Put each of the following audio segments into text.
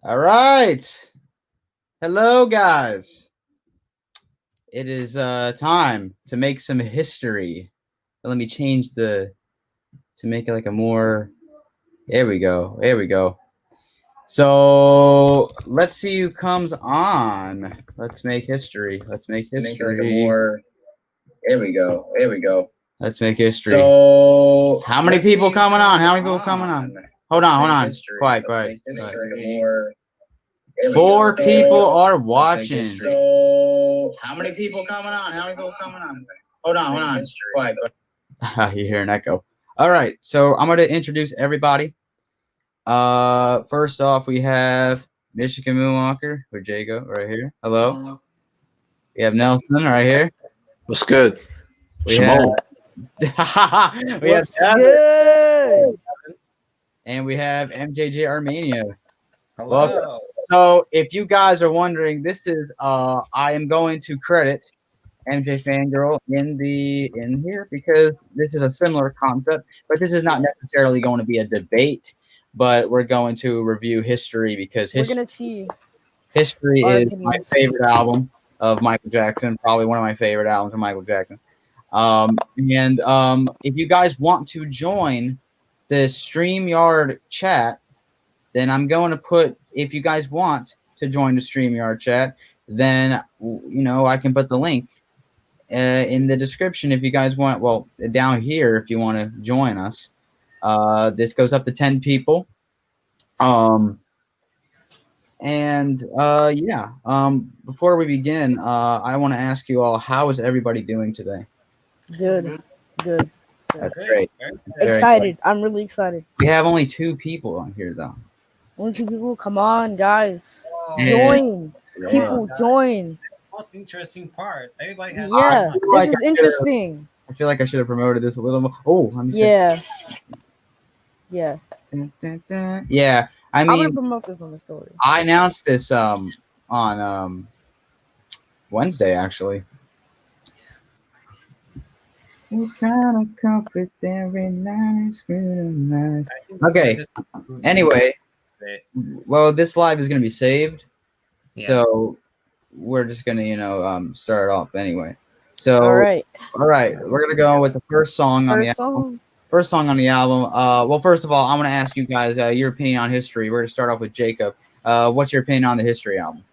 All right. Hello, guys. It is time to make some history. Let me change to make it like a more. There we go. There we go. So let's see who comes on. Let's make history. Let's make history. Make it like a more. There we go. There we go. Let's make history. So how many people coming on? How many people coming on? Hold on. Quiet. Four people are watching. So how many people coming on? Hold on. Quiet. You hear an echo. All right. So I'm going to introduce everybody. First off, we have Mcmahon or Jago right here. Hello. We have Nelson right here. What's good? We have What's good? And we have MJJ Armenia. Hello. Welcome. So if you guys are wondering, this is I am going to credit MJ Fangirl in here because this is a similar concept, but this is not necessarily going to be a debate, but we're going to review history because We're gonna see. History is my opinions. favorite album of Michael Jackson, probably one of my favorite albums of Michael Jackson. If you guys want to join the StreamYard chat, then I'm going to put, if you guys want to join the StreamYard chat, then, I can put the link in the description if you guys want. Well, down here if you want to join us. This goes up to 10 people. Before we begin, I want to ask you all, how is everybody doing today? Good. That's great. Excited. I'm really excited. We have only 2 people on here, though. Only 2 people. Come on, guys. Yeah. Join. Yeah. People, join. Most interesting part. Everybody has. Yeah, I feel this like is interesting. I feel like I should have promoted this a little more. Oh, let me Yeah. Yeah. I I'm gonna mean, promote this on the story. I announced this on Wednesday, actually. Okay. Anyway, well, this live is gonna be saved, so we're just gonna start off anyway. So all right, we're gonna go with the first song on the album. First song on the album. Well, first of all, I'm gonna ask you guys your opinion on history. We're gonna start off with Jacob. What's your opinion on the history album?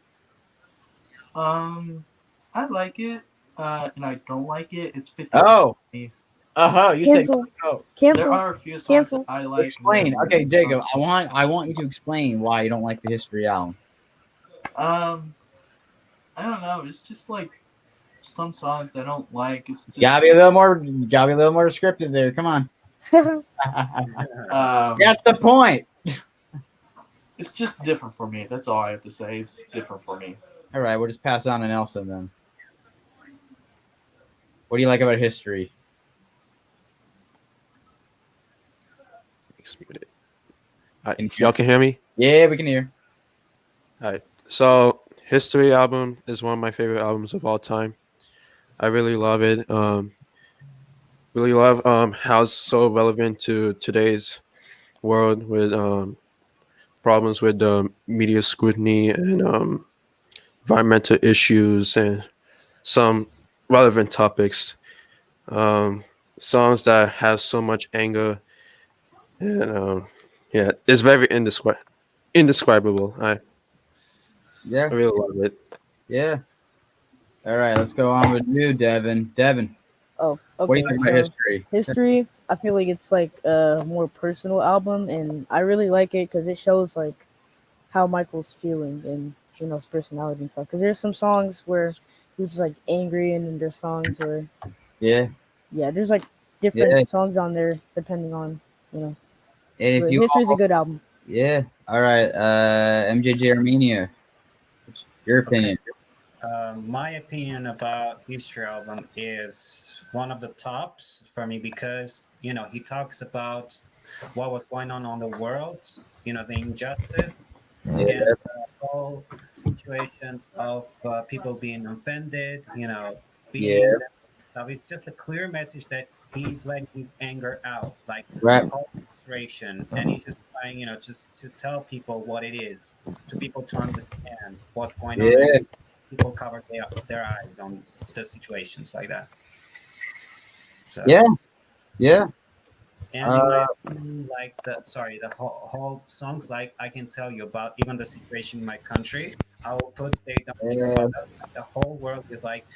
I like it, and I don't like it. It's 50. Oh, you Cancel. said oh. Cancel. There are a few songs Cancel. that I like. Explain. Okay, Jacob. I want you to explain why you don't like the history album. I don't know. It's just like some songs I don't like. It's just Gotta be a little more descriptive there. Come on. That's the point. It's just different for me. That's all I have to say. It's different for me. All right, we'll just pass it on to Nelson then. What do you like about history? Y'all can hear me? Yeah, we can hear. All right. So, History album is one of my favorite albums of all time. I really love it. Really love how it's so relevant to today's world with problems with media scrutiny and environmental issues and some relevant topics. Songs that have so much anger and it's very indescribable. I really love it. Yeah. All right, let's go on with you, Devin. Oh, okay. What do you think about history? History, I feel like it's like a more personal album, and I really like it because it shows like how Michael's feeling and his personality and stuff. Because there's some songs where he was like angry, and then there's songs where there's like different songs on there depending on And if you History's a good album. Yeah. All right. MJJ Armenia. Your opinion. My opinion about History album is one of the tops for me because he talks about what was going on the world, the injustice and the whole situation of people being offended, beatings and stuff. It's just a clear message that he's letting his anger out, like Right. all frustration, and he's just trying, just to tell people what it is, to people to understand what's going on, Yeah. and people cover their eyes on the situations like that. So Yeah. and in my opinion, like the whole songs, like I can tell you about even the situation in my country. I will put they don't care Yeah. about us. Like, the whole world is like,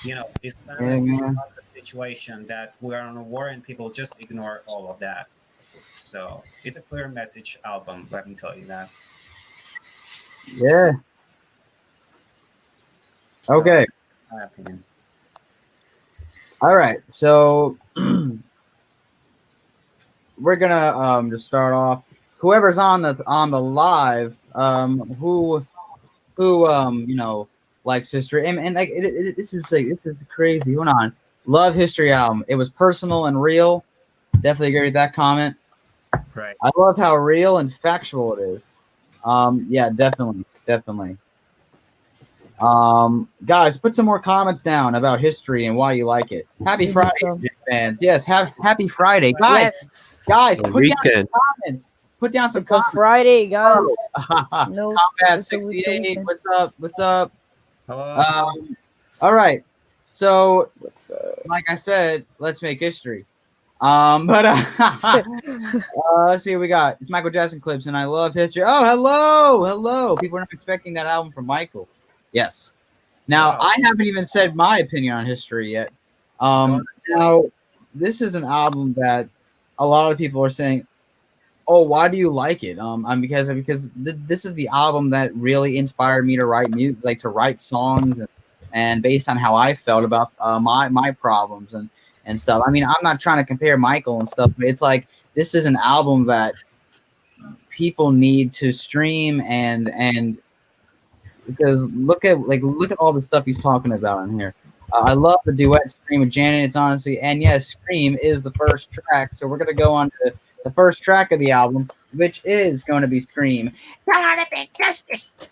is Yeah, silent man. about the situation that we are on a war, and people just ignore all of that. So it's a clear message album. Let me tell you that. Yeah. So, Okay. my opinion. All right. So we're gonna just start off. Whoever's on the live, who likes history, and like this is crazy. Hold on. Love history album. It was personal and real. Definitely agree with that comment. Right. I love how real and factual it is. Yeah, definitely. Guys, put some more comments down about history and why you like it. Happy Friday, fans. Yes, happy Friday, guys. Yes. Guys, The put down some weekend. comments. Put down some It's a comments. Friday, guys. Oh. No, Combat it's a 68. weekend. What's up? What's up? Hello. All right. So, What's like I said, let's make history. But let's see what we got. It's Michael Jackson clips, and I love history. Oh, hello. People are not expecting that album from Michael. Yes. Now, Wow. I haven't even said my opinion on history yet. Now, this is an album that a lot of people are saying, "Oh, why do you like it?" Because this is the album that really inspired me to write music, like to write songs, and based on how I felt about my problems and stuff. I mean, I'm not trying to compare Michael and stuff, but it's like this is an album that people need to stream and because look at all the stuff he's talking about in here. I love the duet "Scream" with Janet. It's honestly, and yes, "Scream" is the first track, so we're gonna go on to the first track of the album, which is going to be "Scream." Gotta be justice.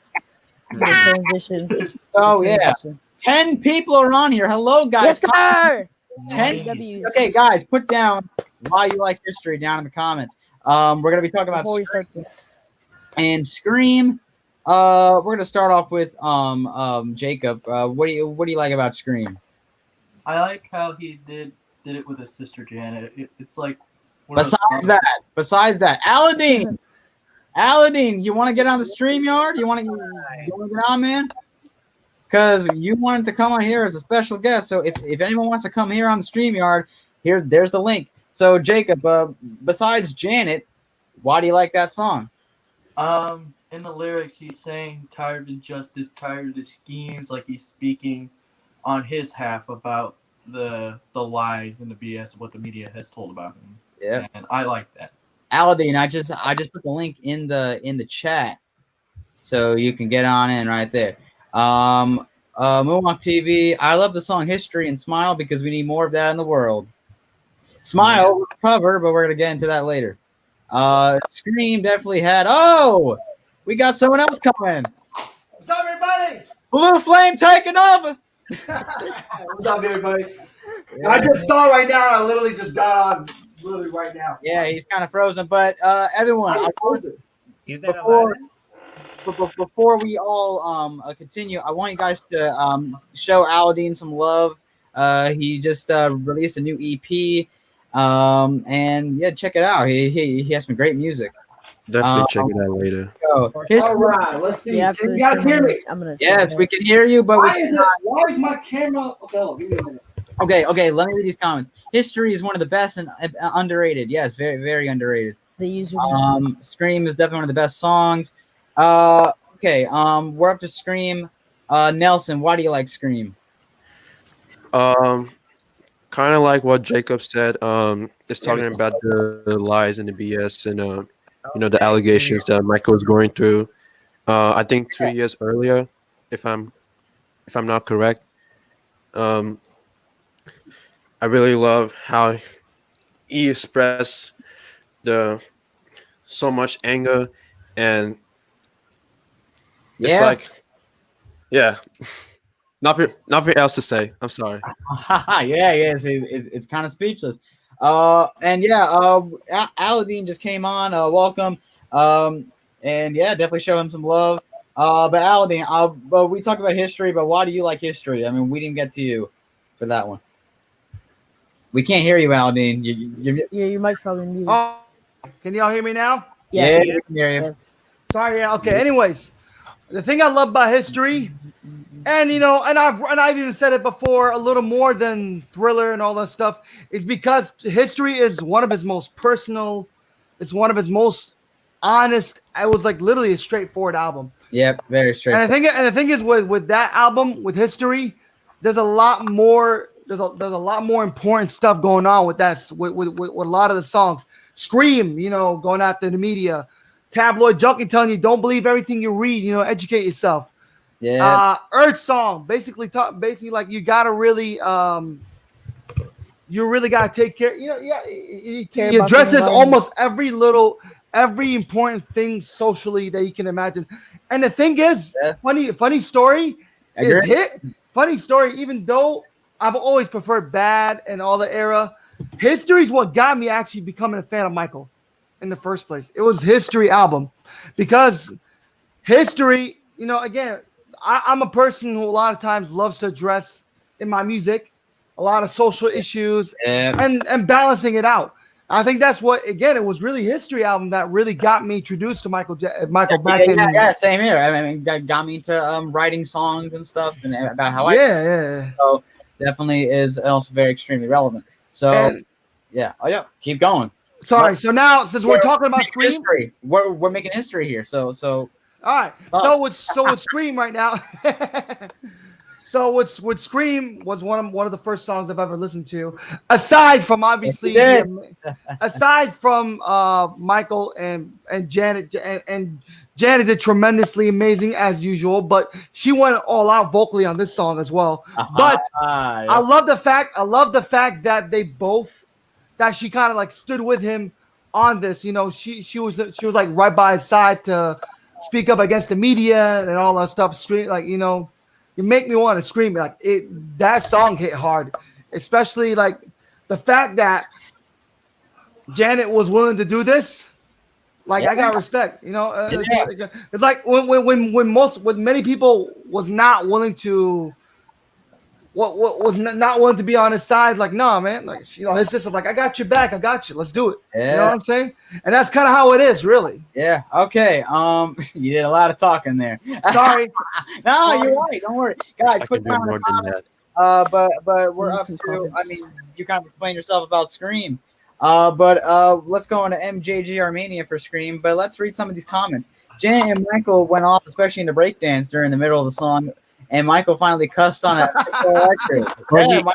transition? Oh yeah, 10 people are on here. Hello, guys. Yes, sir. 10. Okay, guys, put down why you like history down in the comments. We're gonna be talking about Before we start this, and Scream. We're gonna start off with Jacob. What do you like about Scream? I like how he did it with his sister Janet. It's like besides that, Aladdin, you want to get on the StreamYard? You want to get on, man? Because you wanted to come on here as a special guest. So if anyone wants to come here on the StreamYard, there's the link. So Jacob, besides Janet, why do you like that song? In the lyrics, he's saying tired of injustice, tired of the schemes, like he's speaking on his half about the lies and the BS of what the media has told about him. Yeah, and I like that. Aladdin, I just put the link in the chat, so you can get on in right there. Moonwalk TV. I love the song "History" and "Smile" because we need more of that in the world. Smile was cover, but we're gonna get into that later. Scream definitely had. Oh, we got someone else coming. What's up, everybody? Blue Flame taking over. What's up, everybody? I just saw right now. I literally just got on. Literally right now. Yeah, he's kind of frozen, but everyone, Is that Aladdin? before we all continue, I want you guys to show Aladdin some love. He just released a new EP, and yeah, check it out. He has some great music. Definitely check it out later. All right, let's see. yeah, Can you guys hear me? Yes, we can hear you, but why is my camera? Okay, give me a minute. Okay, let me read these comments. History is one of the best and underrated. Yes, very, very underrated. Scream is definitely one of the best songs. Okay, we're up to Scream. Nelson, why do you like Scream? Kind of like what Jacob said. It's talking about the lies and the BS and the allegations that Michael was going through. I think 2 years earlier, if I'm not correct. I really love how he expressed so much anger, and it's like, nothing else to say. I'm sorry. Yeah, it's kind of speechless. And yeah, Aladdin just came on. Welcome. And yeah, definitely show him some love. But Aladdin, but we talked about history, but why do you like history? I mean, we didn't get to you for that one. We can't hear you, Aladdin. Yeah, your mic's probably muted. Oh, can y'all hear me now? Yeah, we can hear you. Yeah. Sorry. Yeah. Okay. Anyways, the thing I love about history, and I've even said it before, a little more than Thriller and all that stuff, is because history is one of his most personal. It's one of his most honest. It was like literally a straightforward album. Yep, very straightforward. And the thing is with that album, with history, there's a lot more. There's a lot more important stuff going on with that. With a lot of the songs, Scream, going after the media, tabloid junkie telling you don't believe everything you read. Educate yourself. Yeah. Earth Song, basically like you gotta really take care. He addresses almost every important thing socially that you can imagine. And the thing is, funny story is hit. Funny story, even though I've always preferred Bad and all the era, history is what got me actually becoming a fan of Michael in the first place. It was History album because history, again, I'm a person who a lot of times loves to address in my music a lot of social issues and balancing it out. I think that's what, again, it was really History album that really got me introduced to Michael back in. Yeah, same here. I mean, got me into writing songs and stuff and about how So definitely is also very extremely relevant. So yeah, keep going. Sorry. So now, since we're talking about Scream, history, we're making history here. So all right. So with Scream right now. So with Scream was one of the first songs I've ever listened to, aside from obviously, aside from Michael and Janet, and Janet did tremendously amazing as usual, but she went all out vocally on this song as well. But I love the fact that they both, that she kind of like stood with him on this. She was like right by his side to speak up against the media and all that stuff. Scream, like, you make me want to scream. Like that song hit hard, especially like the fact that Janet was willing to do this. Like I got respect, It's like when many people was not willing to, was not willing to be on his side. Like, no, man, like his sister's like, I got your back, I got you. Let's do it. Yeah. You know what I'm saying? And that's kind of how it is, really. Yeah. Okay. You did a lot of talking there. Sorry. No, you're right. Don't worry, guys. Put down more than that. But we're up to. Comments. I mean, you kind of explain yourself about Scream. But let's go on to MJG Armenia for Scream. But let's read some of these comments. Janet and Michael went off, especially in the breakdance during the middle of the song. And Michael finally cussed on it.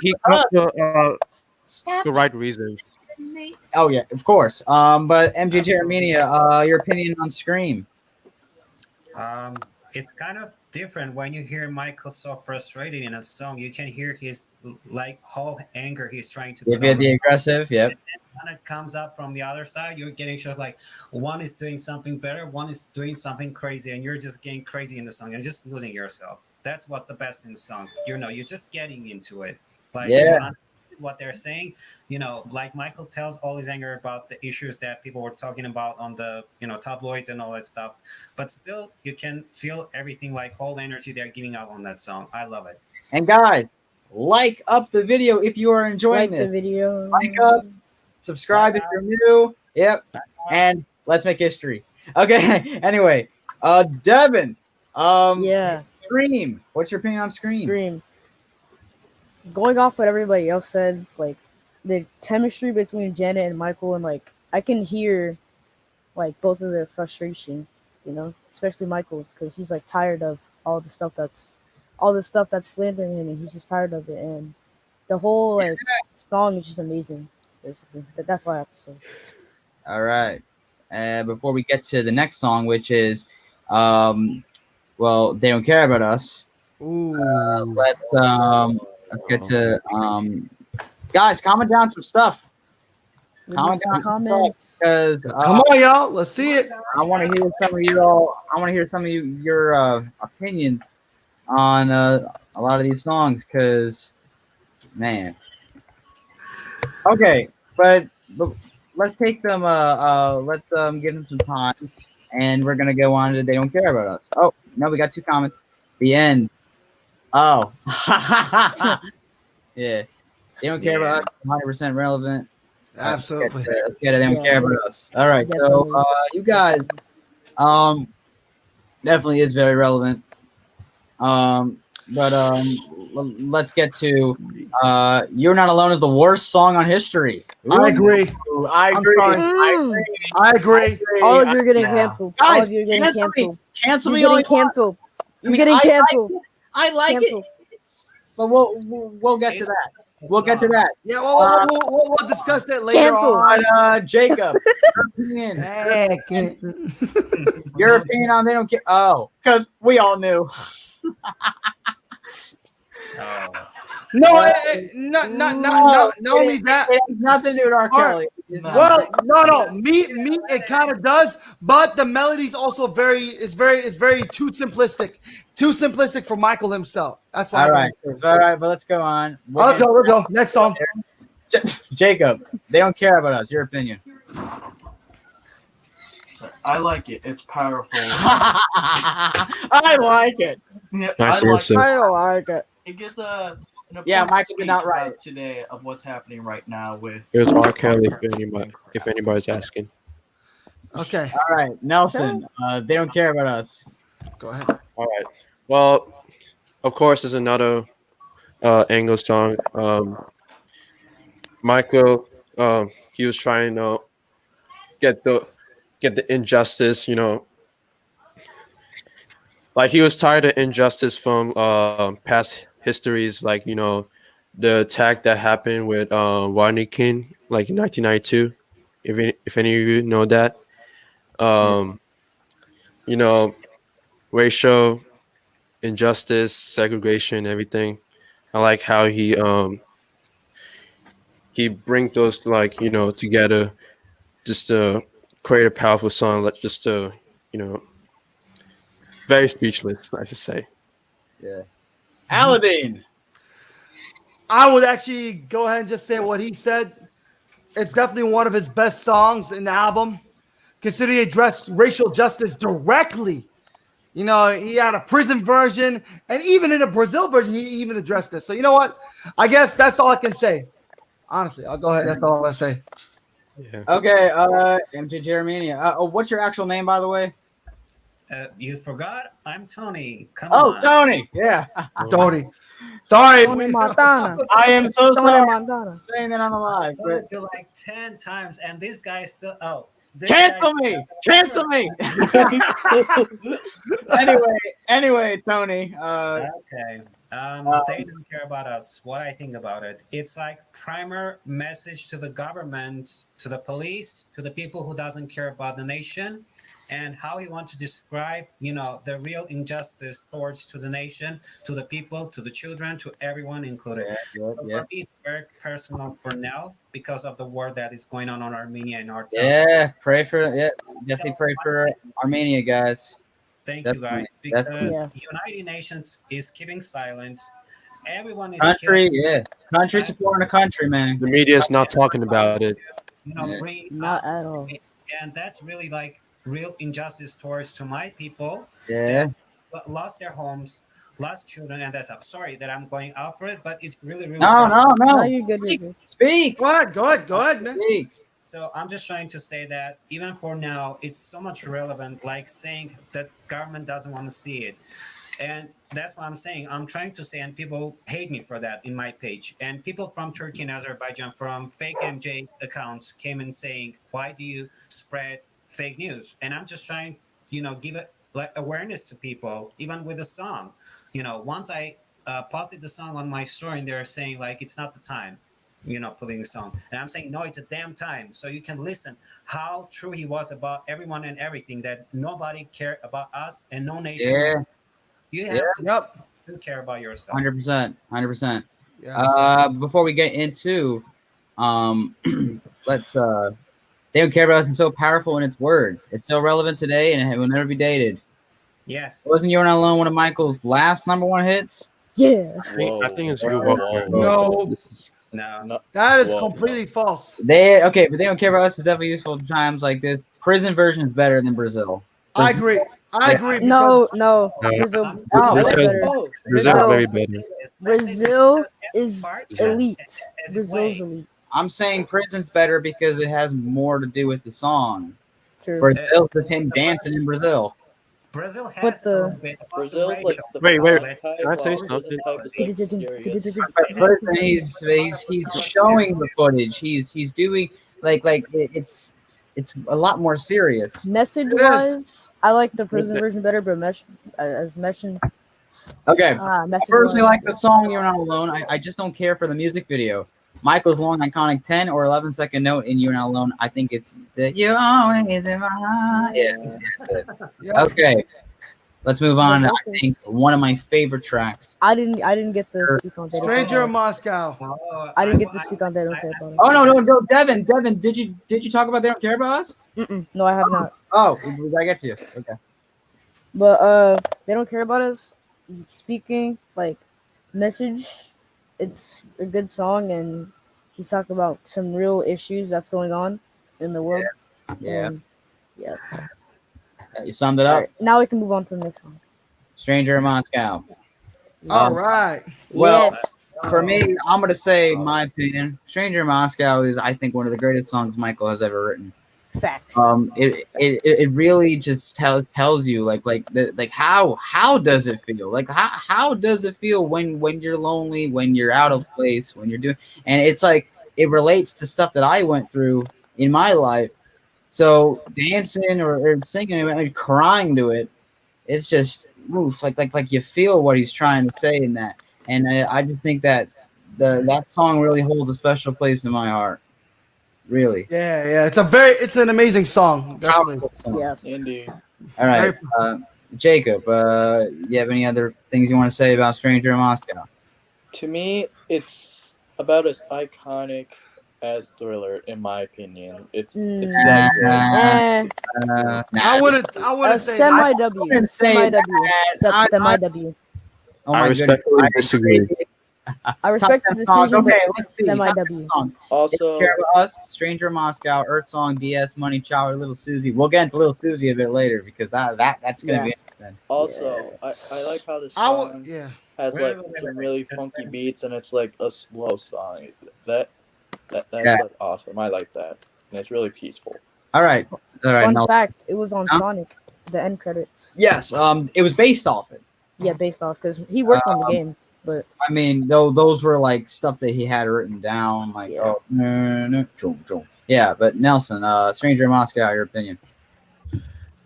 He cussed for the right reasons. Oh yeah, of course. But MJJ Armenia, your opinion on Scream? It's kind of different when you hear Michael so frustrated in a song. You can hear his like whole anger he's trying to put on the aggressive, yep. When it comes up from the other side, you're getting sort of like one is doing something better, one is doing something crazy, and you're just getting crazy in the song and just losing yourself. That's what's the best in the song. You're just getting into it. Like what they're saying, like Michael tells all his anger about the issues that people were talking about on the tabloids and all that stuff, but still you can feel everything, like all the energy they're getting out on that song. I love it. And guys, like up the video if you are enjoying this. The video. Like up, subscribe if you're new. Yep. And let's make history. Okay. Anyway, Devin. Scream. What's your opinion on Scream? Scream. Going off what everybody else said, like the chemistry between Janet and Michael, and like I can hear like both of their frustration, especially Michael's, because he's like tired of all the stuff that's slandering him, and he's just tired of it. And the whole like song is just amazing, basically. That's what I have to say. All right. Before we get to the next song, which is well, They Don't Care About Us. Let's get to guys, comment down some stuff. Comment down comments because come on, y'all, let's see it. I want to hear some of you all. I want to hear some of your opinions on a lot of these songs, because man. Okay, but let's take them. Let's give them some time, and we're gonna go on to They Don't Care About Us. Oh no, we got 2 comments. The end. Oh, yeah. They don't care about us. 100% relevant. Absolutely. Let's get it. They don't care about us. All right. So, you guys, definitely is very relevant. But let's get to "You're Not Alone" is the worst song on history. I agree. I agree. I agree. All of you are getting canceled. Guys, All of you are getting canceled. Cancel me. You're getting canceled. You're getting canceled. I like it. But we'll get to that. We'll get to that. Yeah, we'll discuss that later Cancel. on. Jacob, your opinion on They Don't Care? Oh, because we all knew. No, not only that. It has nothing to do with R. Kelly. Well, no. Me, it kind of does, but the melody's also very too simplistic for Michael himself. That's why. All right, but let's go on. Let's go. Next song. Jacob, They Don't Care About Us. Your opinion? I like it. It's powerful. I like it. Yeah, Nice I answer. I don't like it. It gives an Michael did not write it today of what's happening right now with. It was R. Kelly, if anybody's asking. Okay. All right, Nelson. They Don't Care About Us. Go ahead. All right. Well, of course, there's another Angle song. Michael, he was trying to get the injustice, like he was tired of injustice from past histories, like the attack that happened with Rodney King, like in 1992. If any of you know that, racial injustice, segregation, everything. I like how he bring those together, just to create a powerful song, like just to very speechless, I should say. Yeah. Aladdin. I would actually go ahead and just say what he said. It's definitely one of his best songs in the album, considering he addressed racial justice directly. He had a prison version, and even in a Brazil version, he even addressed this. So you know what? I guess that's all I can say. Honestly, I'll go ahead. That's all I'm gonna say. Yeah. Okay, MJ Jeremania. What's your actual name, by the way? You forgot? I'm Tony. Come Oh, on. Tony. Yeah. Tony. Sorry. Tony Montana. I am so Tony sorry Montana. saying that on the live. I But told you like 10 times, and this guy still. Oh, this cancel guy- me. Cancel me. Anyway, Tony. Okay. They don't care about us. What I think about it, it's like primer message to the government, to the police, to the people who doesn't care about the nation, and how he wants to describe, the real injustice towards to the nation, to the people, to the children, to everyone included. Yeah. For me, it's very personal for now because of the war that is going on Armenia and our town. Yeah, definitely pray for Armenia, guys. Thank you, guys. Definitely, Because definitely. United Nations is keeping silent. Everyone is Country, killing, country supporting a country, man. The media is not talking about it. bring Not at all. and that's really like real injustice towards to my people Yeah. that lost their homes, lost children, and that's sorry that I'm going out for it, but it's really No, personal. No, you're good. You're good. Speak. Go ahead, man. Speak. So I'm just trying to say that even for now, it's so much relevant, like saying that government doesn't want to see it. And that's what I'm saying. I'm trying to say, and people hate me for that in my page. And people from Turkey and Azerbaijan from fake MJ accounts came in saying, why do you spread fake news? And I'm just trying, give it like awareness to people, even with a song. Once I posted the song on my story, and they're saying like, it's not the time. Putting a song. And I'm saying, no, it's a damn time. So you can listen how true he was about everyone and everything, that nobody cared about us and no nation. Yeah. You have to care about yourself. 100%. Yeah. Before we get into, let's. They don't care about us and so powerful in its words. It's so relevant today, and it will never be dated. Yes. Wasn't "You're Not Alone" one of Michael's last #1 hits? Yeah. I think it's Whoa, you. whoa, whoa, No. No. That is completely false. But they don't care about us. It's definitely useful times like this. Prison version is better than Brazil. I agree. No, Brazil Brazil very better. Brazil is elite. Brazil's elite. I'm saying Prison's better because it has more to do with the song. True. Brazil is him dancing in Brazil. Brazil But has the- a bit of Brazil's like racial- the Wait, type can I say of something? type of serious. But Prison, he's showing the footage. He's doing like it's a lot more serious. Message wise, I like the prison version better, but as mentioned, Okay. message Personally, wise, like the song "You're Not Alone." I just don't care for the music video. Michael's long, iconic 10 or 11-second note in "You're Not Alone." I think it's the "You Always in My Heart." Yeah. Okay. Let's move on. I think one of my favorite tracks. I didn't get to speak on that. Stranger in Moscow. I didn't get to speak on that. I don't care about it. Oh no, Devin, did you talk about They Don't Care About Us? No, I have not. Oh, we gotta get to you. Okay. But They Don't Care About Us. Speaking like message, it's a good song, and he's talking about some real issues that's going on in the world. Yeah. Yeah. You summed it up. Right, now we can move on to the next song. Stranger in Moscow. All right. Well, Yes. for me, I'm gonna say my opinion. Stranger in Moscow is, I think, one of the greatest songs Michael has ever written. Facts. It really just tells you like how does it feel? Like how does it feel when you're lonely, when you're out of place, when you're doing, and it's like it relates to stuff that I went through in my life. So dancing or singing and crying to it, it's just oof, like you feel what he's trying to say in that, and I just think that that song really holds a special place in my heart. Really. Yeah. It's an amazing song. Definitely. Powerful song. Yeah. Indeed. All right, Jacob. You have any other things you want to say about Stranger in Moscow? To me, it's about as iconic as Thriller, in my opinion. It's that good. I wouldn't say semi that. W. Semi W. Semi W. Oh I my respectfully goodness. disagree. I respect the Songs. decision, Okay, but let's see. semi Top 10 W. songs. Also, Care About Us, Stranger in Moscow, Earth Song, DS, Money, Chower, Little Susie. We'll get into Little Susie a bit later because that's gonna be interesting. also, I like how the song has like some really funky beats, and it's like a slow song. That's like awesome. I like that, and it's really peaceful. All right. Fun fact: it was on Sonic, the end credits. Yes. It was based off it. Yeah, based off because he worked on the game, but I mean, those were like stuff that he had written down. Like, yeah. But Nelson, Stranger in Moscow, your opinion?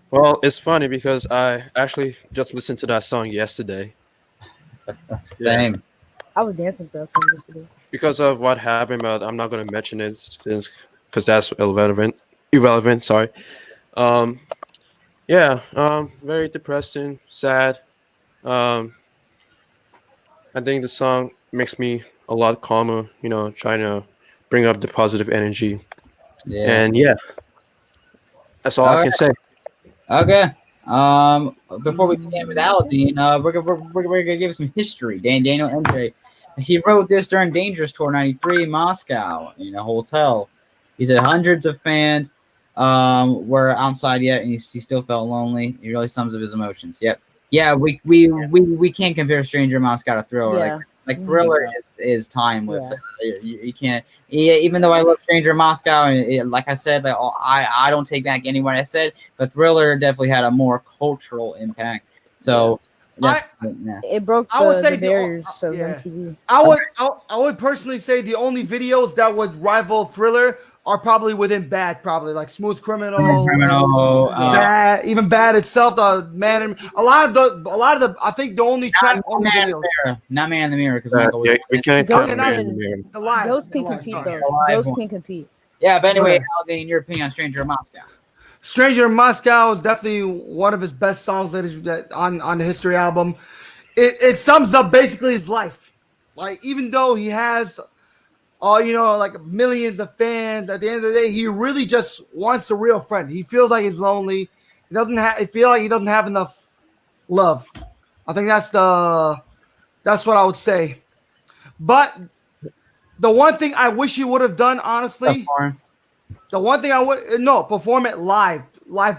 Well, it's funny because I actually just listened to that song yesterday. Same. I was dancing to that song yesterday. Because of what happened, but I'm not going to mention it since because that's irrelevant. Sorry. Very depressing, sad. I think the song makes me a lot calmer. Trying to bring up the positive energy. Yeah. And that's all I can say. Okay. Before we begin with Aladdin, we're gonna give some history. Daniel MJ. He wrote this during Dangerous Tour '93 in Moscow in a hotel. He said hundreds of fans were outside yet, and he still felt lonely. He really sums up his emotions. Yep. Yeah, we can't compare Stranger in Moscow to Thriller. Yeah. Like Thriller is timeless. Yeah. You can't. Yeah, even though I love Stranger in Moscow, and like I said, I don't take back any what I said, but Thriller definitely had a more cultural impact. So it broke the barriers of MTV. I would personally say the only videos that would rival Thriller are probably within Bad, probably like Smooth Criminal, Bad, even Bad itself. The Man, a lot of the. I think the only track, not Man in the Mirror, because we can't count Man in the Mirror. Those can compete though. Those can compete. Yeah, but anyway, in your opinion on Stranger in Moscow? Stranger in Moscow is definitely one of his best songs that on the History album. It sums up basically his life. Like even though he has like millions of fans, at the end of the day, he really just wants a real friend. He feels like he's lonely. He doesn't feel like he doesn't have enough love. I think that's what I would say. But The one thing I wish he would have done, honestly, the one thing I would perform it live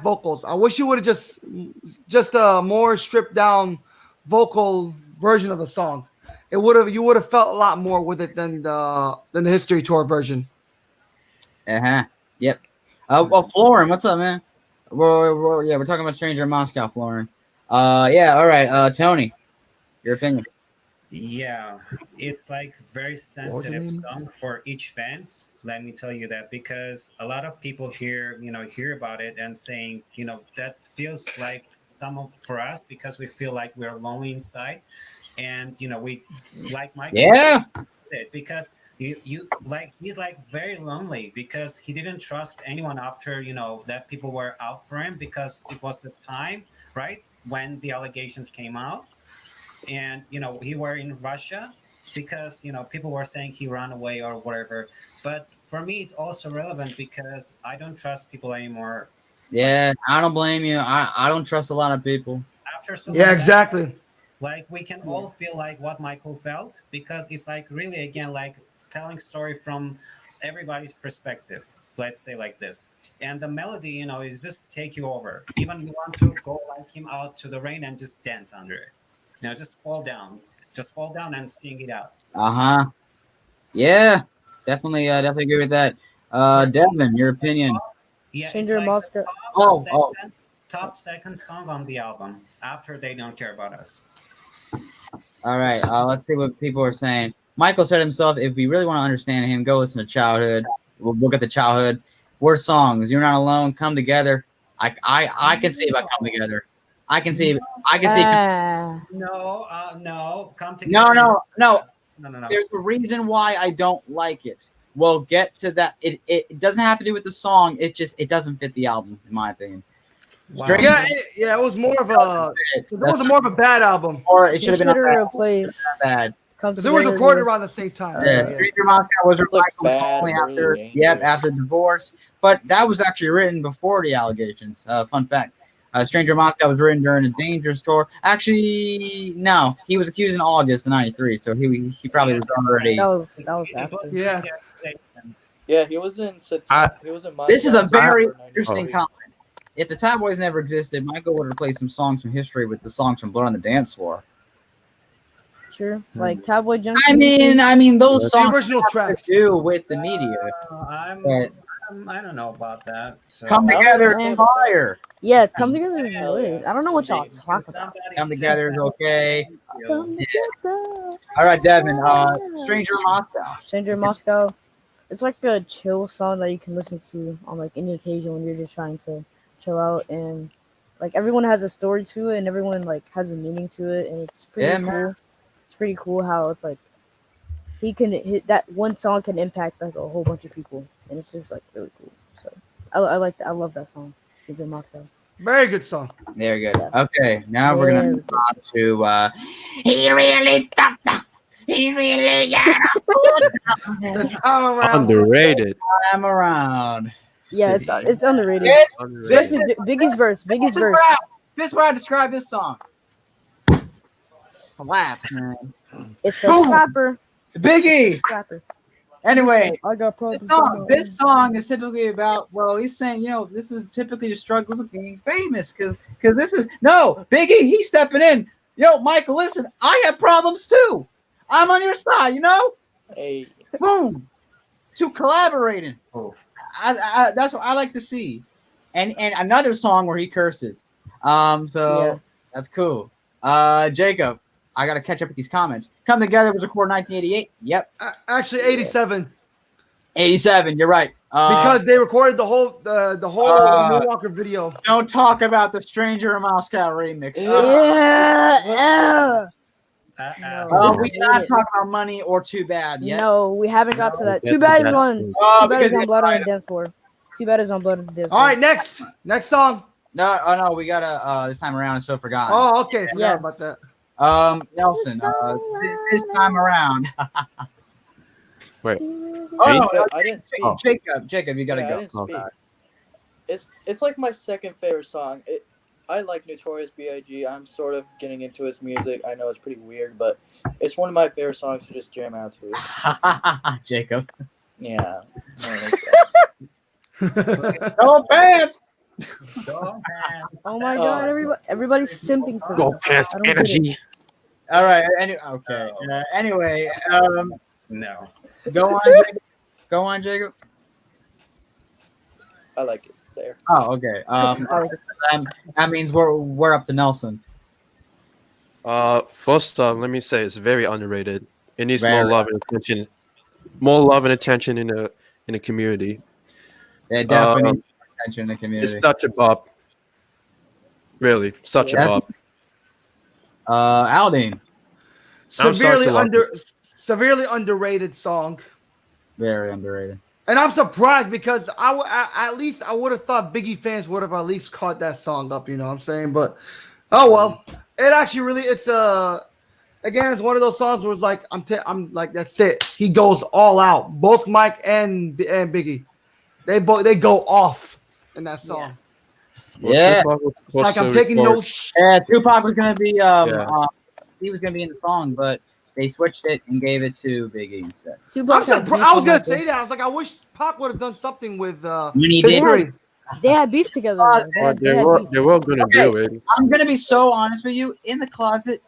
vocals. I wish he would have just a more stripped down vocal version of the song. You would have felt a lot more with it than the History Tour version. Yep. Well, Florin, what's up, man? We're talking about Stranger in Moscow, Florin. Yeah, all right. Tony, your opinion. Yeah, it's like very sensitive song for each fans. Let me tell you that, because a lot of people hear about it and saying, that feels like for us, because we feel like we're lonely inside, and we like Michael. Yeah. Because you like, he's like very lonely because he didn't trust anyone after that people were out for him, because it was the time, right, when the allegations came out. And he were in Russia, because people were saying he ran away or whatever. But for me, it's also relevant because I don't trust people anymore. Yeah, I don't blame you. I don't trust a lot of people. After so exactly. Like, we can all feel like what Michael felt, because it's like really, again, like telling story from everybody's perspective. Let's say like this, and the melody, is just take you over. Even you want to go like him out to the rain and just dance under it. Just fall down and sing it out. Yeah, definitely agree with that. Devin, your opinion? Yeah, Stranger in Moscow. Top second song on the album after They Don't Care About Us. All right, let's see what people are saying. Michael said himself, if we really want to understand him, go listen to Childhood. We'll get the Childhood. Worst songs: You're Not Alone, Come Together. I can see about Come Together. I can see. No, Come Together. No. There's a reason why I don't like it. We'll get to that. It doesn't have to do with the song. It doesn't fit the album, in my opinion. Wow. It was more of a bad album. Or it should have been replaced. Bad. Because it was recorded around the same time. Stranger Moscow was only after divorce, but that was actually written before the allegations. Fun fact. Stranger Moscow was written during a Dangerous tour. Actually, no, he was accused in August of '93, so he probably was already. That was after. Yeah. Yeah, he was in. He was in. This is a very interesting comment. If the Tabloids never existed, Michael would replace some songs from history with the songs from Blood on the Dance Floor. Sure, like Tabloid Junkie. I mean, those songs the original tracks to do with the media. I don't know about that. So. Come Together is fire. Yeah, Come Together is lit. I don't know what y'all talk about. Come Together is okay. All right, Devin. Stranger in Moscow. Stranger in Moscow. It's like a chill song that you can listen to on like any occasion when you're just trying to chill out, and like everyone has a story to it and everyone like has a meaning to it, and it's pretty cool. Man. It's pretty cool how it's like that one song can impact like a whole bunch of people, and it's just like really cool. So I like that. I love that song. Stranger in Moscow. Very good song. Very good. Yeah. Okay, now we're gonna move on to he really stopped. He really underrated. I'm around. Yeah, it's underrated. Especially Biggie's verse. This is where I describe this song. Slaps, man. It's a slapper. Biggie. Slapper. Anyway, I got problems. This song is typically about, he's saying, this is typically the struggles of being famous, because this is Biggie. He's stepping in. Michael, listen, I have problems too. I'm on your side, Hey. Boom. To collaborating. That's what I like to see. And another song where he curses. That's cool. Jacob, I got to catch up with these comments. Come Together was recorded in 1988. Yep. Actually, 87. 87. You're right. Because they recorded the whole Moonwalker video. Don't talk about the Stranger in Moscow remix. We cannot talk about Money or Too Bad yet. No, we haven't got to that. Too Bad is on. Too Bad is on Blood on the Dance Floor. Too Bad is on Blood on the Dance Floor. All right, next song. No, we gotta this time around. It's so forgotten. Oh, okay. Forgot about that. Nelson, this time around. Wait. I didn't speak. Jacob, you gotta go. I didn't speak. It's like my second favorite song. I like Notorious B.I.G. I'm sort of getting into his music. I know it's pretty weird, but it's one of my favorite songs to just jam out to. Jacob. Yeah. Go pants. Oh my god, everybody's simping for Go this. pants I don't get it. energy. All right. Okay. Anyway, No. go on, Jacob. Go on, Jacob. I like it there. Oh, okay. That means we're up to Nelson. First let me say it's very underrated. It needs Very more love and attention. More love and attention in the community. Yeah, definitely need attention in the community. It's such a bop. Really, such a bop. Aladdin. Severely underrated song. Very underrated. And I'm surprised because at least I would have thought Biggie fans would have at least caught that song up. You know what I'm saying? But oh well, it actually really again, it's one of those songs where it's like I'm like that's it. He goes all out. Both Mike and Biggie, they go off in that song. Yeah, it's like I'm taking no. Yeah, Tupac was gonna be he was gonna be in the song, but they switched it and gave it to Biggie instead. I was gonna say that. I was like, I wish Pac would have done something with history. They had beef together. They were gonna do it. I'm gonna be so honest with you. In the closet,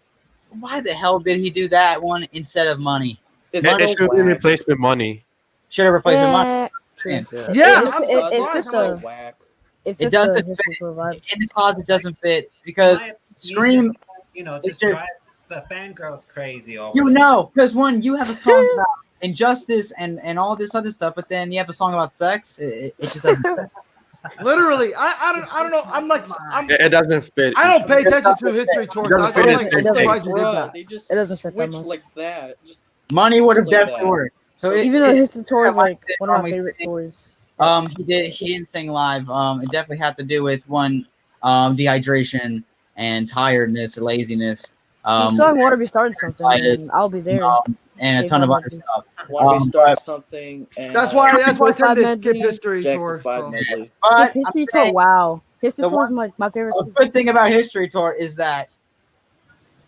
why the hell did he do that one instead of Money? It should have been replaced with Money. Should have replaced with Money. It doesn't fit. In the closet doesn't fit because Scream. Just drive the fangirls crazy over. Because one, you have a song about injustice and all this other stuff, but then you have a song about sex. It just doesn't fit. Literally, I don't know. It doesn't fit. I don't pay attention to history tours. It doesn't fit that much. Like that. Money would have definitely worked. So even though history tour is like one of my favorite tours. He didn't sing live. It definitely had to do with one, dehydration and tiredness, laziness. He sung "Wanna Be Starting Something," and I'll be there. And a ton of other stuff. Wanna Be Starting Something. And that's why I tend to skip history tour. Skip history tour. Wow, history tour is my favorite. A good thing about history tour is that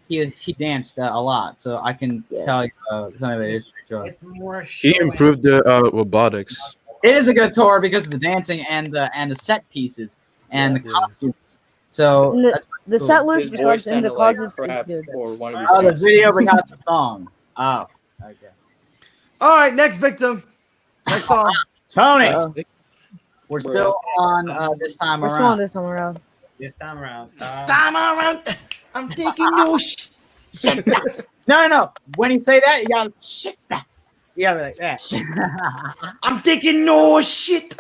he danced a lot, so I can tell you something about history tour. It's more. He improved the robotics. It is a good tour because of the dancing and the set pieces and the costumes. So the set list besides in the closet is good. The video but not the song. Oh, okay. All right, next victim. Next song. Tony. We're still on this time around. We're still on this time around. This time around. I'm taking no shit. No. When you say that, you gotta shit back. You gotta be like that. I'm taking no shit.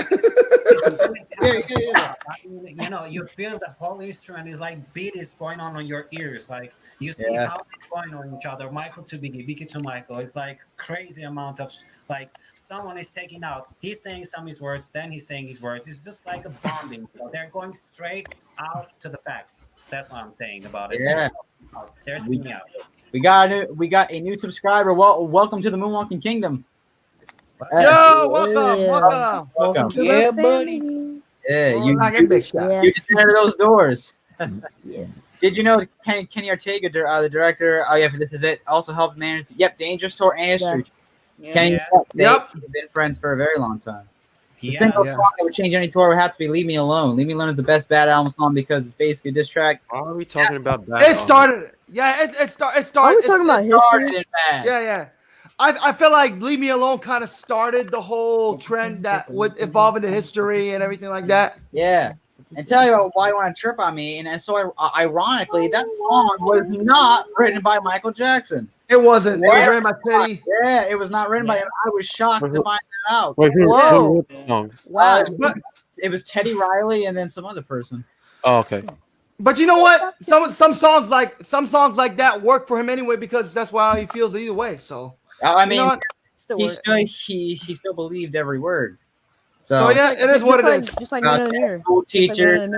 You feel the whole instrument is like beat is going on your ears. Like you see how they're going on each other. Michael to Biggie, Biggie to Michael. It's like crazy amount of like someone is taking out. He's saying some of his words, then he's saying his words. It's just like a bombing. They're going straight out to the facts. That's what I'm saying about it. Yeah. They're speaking out. We got a new subscriber. Welcome to the Moonwalking Kingdom. Yo, welcome. Yeah, buddy. Yeah, you just entered those doors. Yes. Did you know Kenny Ortega, the director? Oh yeah, this is it. Also helped manage. Dangerous Tour and History. Yeah. Kenny, they've been friends for a very long time. The single song that would change any tour would have to be "Leave Me Alone." "Leave Me Alone" is the best Bad Album song because it's basically a diss track. Why are we talking about Bad? It started. Yeah, it started. Are we talking about history? Yeah. I feel like "Leave Me Alone" kind of started the whole trend that would evolve into history and everything like that. Yeah. And tell you about why you want to trip on me. And so, ironically, that song was not written by Michael Jackson. It wasn't. It was written by Teddy. Yeah, it was not written by him. I was shocked to find that out. Wait, who wrote the song? Wow. It was Teddy Riley and then some other person. Oh, okay. But you know what? Some songs like that work for him anyway because that's how he feels either way. So I mean, he still believed every word. So yeah, it is what it is. Just like Man in the Mirror. School teacher.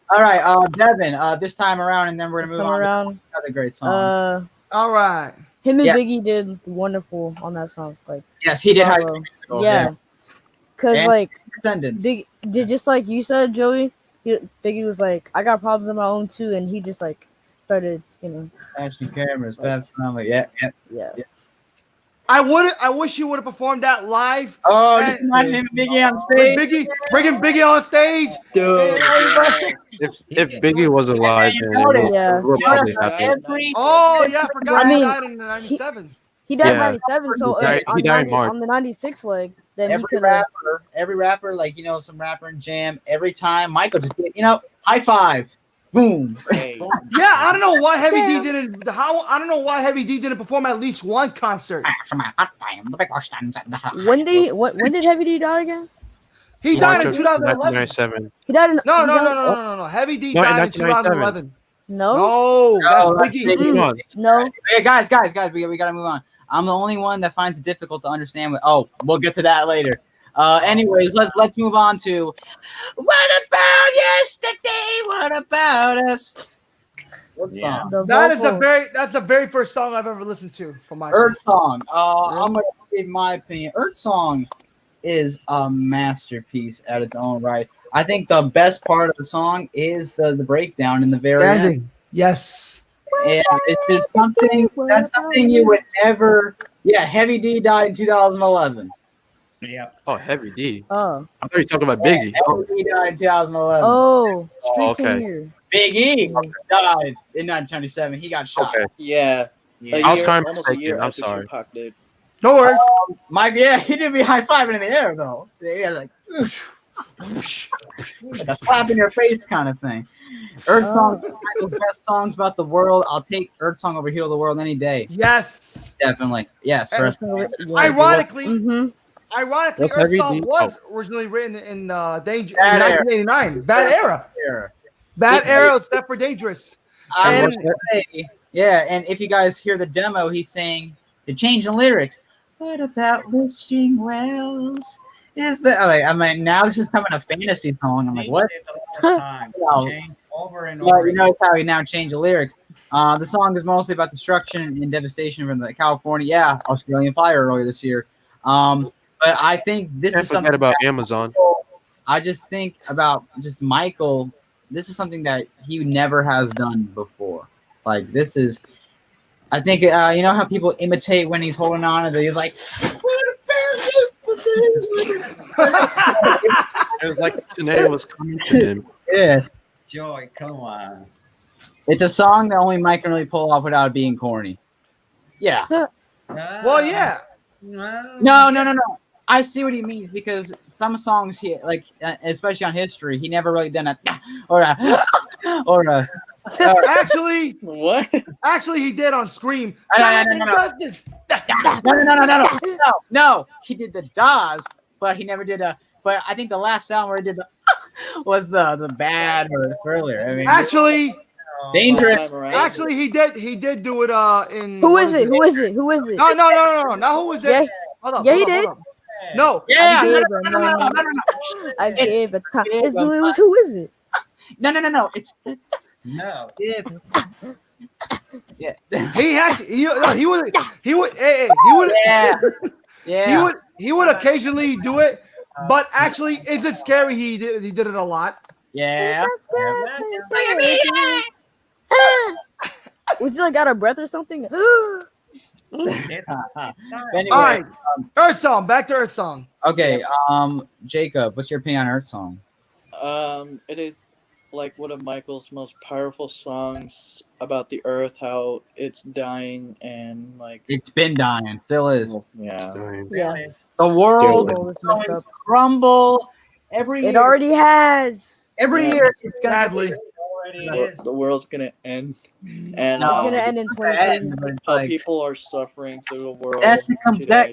All right, Devin. This time around, and then we're gonna move on to another great song. All right. Him and Biggie did wonderful on that song. Like yes, he did. High School Musical. Yeah, because like Descendants. Big, just like you said, Joey. Biggie was like, I got problems of my own too, and he just like started, Action cameras, fast family. Yeah. yeah. I wish you would have performed that live. Oh, just imagine him and Biggie on stage. Bringing Biggie on stage. Dude, If Biggie was alive, then we're probably happy. Oh yeah, I forgot he died in '97. He died in '97, so he died in March. on the '96 leg, then every rapper, like some rapper in Jam, every time Michael just high five, boom. Hey. Yeah, I don't know why Heavy D didn't. I don't know why Heavy D didn't perform at least one concert. When did Heavy D die again? He died in 2011. 1997. He died in No. Heavy D died in 2011. No, that's Biggie. No. Hey, guys, we gotta move on. I'm the only one that finds it difficult to understand. We'll get to that later. Anyways, let's move on to what about yesterday? What about us? What song? That's the very first song I've ever listened to from my Earth Song. I'm gonna give my opinion. Earth Song is a masterpiece at its own right. I think the best part of the song is the breakdown in the very end. Yes. Yeah, it's just something you would never. Yeah, Heavy D died in 2011. Yeah. Oh, Heavy D. Oh. I thought you were talking about Biggie. Heavy D died in 2011. Oh, okay. Big E died in 1997. He got shot. Okay. Yeah. I was kind of mistaken. I'm sorry. Don't worry. Mike, he didn't be high fiving in the air though. Yeah, like a slap in your face kind of thing. Earth Song is one of the best songs about the world. I'll take Earth Song over Heal the World any day. Yes. Definitely. Yes. Ironically, Earth Song was originally written in 1989. Bad era. Bad era, except for Dangerous. And if you guys hear the demo, he's saying to change the lyrics. What about wishing wells? Is that? Now this is becoming a fantasy song. I'm like, what? Over and over. You notice how he now changed the lyrics. The song is mostly about destruction and devastation from the California, Australian fire earlier this year. But I think this is something about Amazon. I just think about Michael. This is something that he never has done before. Like this is, I think you know how people imitate when he's holding on and he's like, it was like the tornado was coming to him. Yeah. Joy, come on. It's a song that only Mike can really pull off without being corny. Yeah. Well, yeah. No. I see what he means because some songs he especially on History, he never really done a Actually, what? Actually, he did on Scream. No. He did the Dawes, but he never did But I think the last album where he did was the bad or earlier. I mean, actually, Dangerous. Actually, he did do it in. Who is it? No. Not who is it? Yeah, hold up, he did. No. Yeah. I gave a time. Who is it? No. It's no. Yeah. He would occasionally do it, but actually, is it scary? He did it a lot. Yeah. Was he like out of breath or something? Anyway, all right, Earth Song. Back to Earth Song. Okay, Jacob, what's your opinion on Earth Song? It is like one of Michael's most powerful songs about the Earth, how it's dying and like it's been dying, still is. Yeah. The world is going to crumble every year. It already has. Every year it's going Sadly. The world's gonna end, and it's gonna end in 2020. How people are suffering through the world.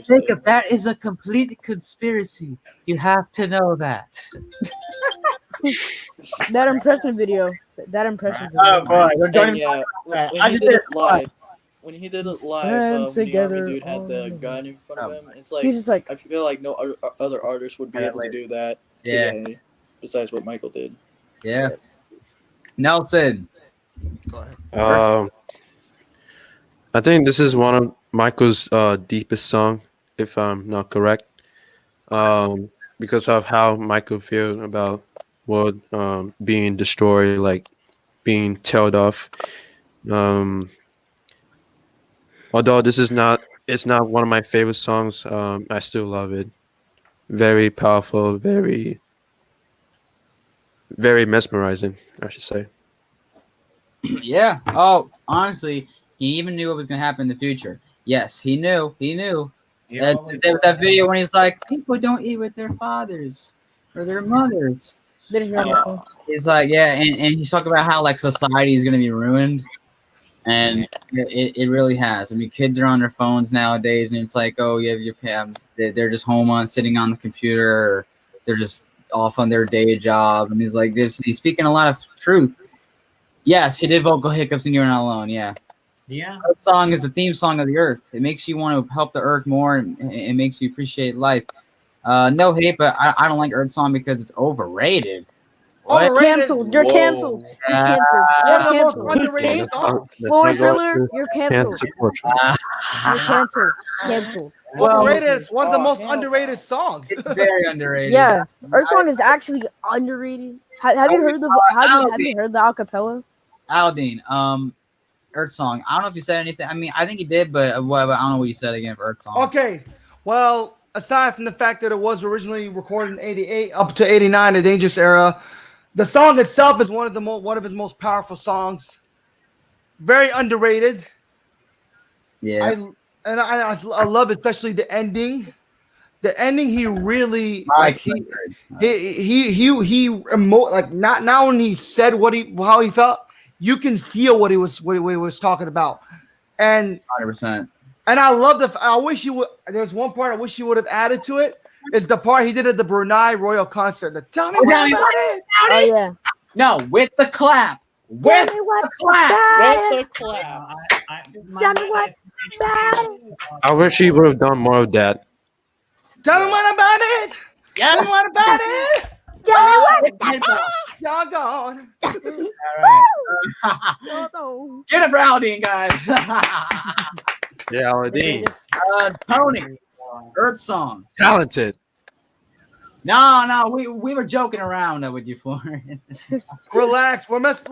Jacob, that is a complete conspiracy. You have to know that. That impression video. Oh boy, we're going. When he did it live, the army dude had the gun in front of him. It's like he's just like, I feel like no other artist would be able to do that today, besides what Michael did. Yeah. Nelson. Go ahead. I think this is one of Michael's deepest song, if I'm not correct. Because of how Michael feels about world being destroyed, like being tailed off. Although it's not one of my favorite songs, I still love it. Very powerful, very mesmerizing, I should say. Yeah. Oh, honestly, he even knew what was going to happen in the future. Yes, he knew. He knew. That video when he's like, people don't eat with their fathers or their mothers. He's like, yeah, and he's talking about how like society is going to be ruined, and it really has. I mean, kids are on their phones nowadays, and it's like, oh, yeah, they're just home on sitting on the computer, or they're just off on their day job, and he's like, he's speaking a lot of truth. Yes, he did vocal hiccups and You're Not Alone. Yeah. Yeah. That song is the theme song of the Earth. It makes you want to help the Earth more, and it makes you appreciate life. No hate, but I don't like Earth Song because it's overrated. Overrated. Canceled. You're canceled. You're canceled. One of the most Canceled. underrated songs. Floor Driller, you're canceled. You're canceled. Canceled. Overrated. It's one of the most underrated songs. It's very underrated. Yeah, Earth Song is actually underrated. Have you heard the have you heard the acapella? Aladdin, Earth Song. I don't know if you said anything. I mean, I think he did, but I don't know what you said again for Earth Song. Okay, well, aside from the fact that it was originally recorded in '88 up to '89, the Dangerous Era, the song itself is one of his most powerful songs. Very underrated. Yeah, I love especially the ending. The ending, he really like he like not when he said how he felt, you can feel what he was talking about, and 100%. And I love I wish you would. There's one part I wish you would have added to it. Is the part he did at the Brunei Royal concert. The tell me what about it. Oh yeah. No, with the clap. With the clap. With the clap. Tell me what about it. I wish he would have done more of that. Tell me what about it. Yeah. Tell me what about it. Tell me what about it. Y'all gone. All right. Get it for Aladdin, guys. Yeah, Aladdin. Tony. Earth Song. Talented. No, we were joking around with you, Florian. Relax. We're messing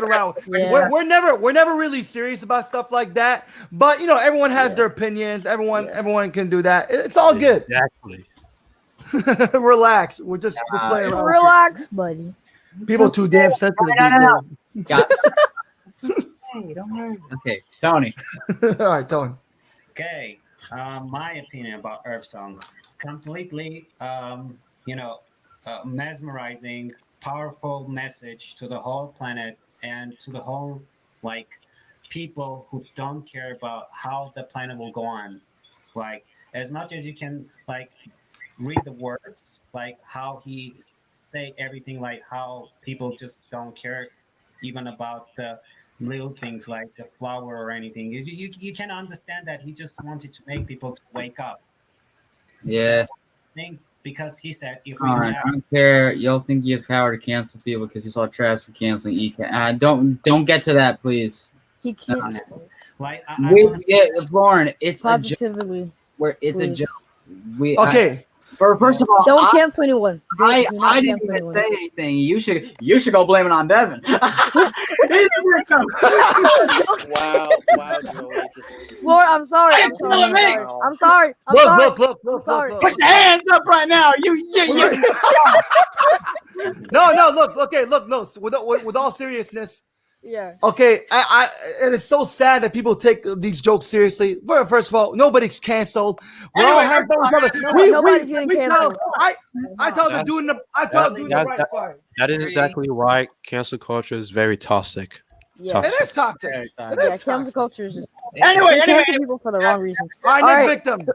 around. Yeah. We're never really serious about stuff like that. But everyone has their opinions. Everyone can do that. It's all good. Exactly. Relax. We're playing around. Relax, buddy. People too damn sensitive. Hey, don't worry. Okay, Tony. All right, Tony. Okay, my opinion about Earth Song, completely, mesmerizing, powerful message to the whole planet and to the whole people who don't care about how the planet will go on. Like as much as you can read the words, how he say everything, how people just don't care even about the little things like the flower or anything. You can understand that he just wanted to make people to wake up. Yeah. Because he said if we I don't care. You'll think you have power to cancel people because you saw Travis canceling don't get to that, please. He can't. Lauren, it's positively. A joke. It's a joke. Okay. First of all, don't cancel anyone. I didn't even say anything. You should go blame it on Devin. Wow, Joey. Floor, I'm sorry. I'm sorry. Look. Put your hands up right now. You. No. Look. Okay. Look. No. With all seriousness. Yeah. Okay. And it's so sad that people take these jokes seriously. First of all, nobody's canceled. Nobody's getting canceled. I told the dude the right part. That is exactly why cancel culture is very toxic. Yeah. It is toxic. Cancel culture is just Anyway. people for the wrong reasons. All right, next victim.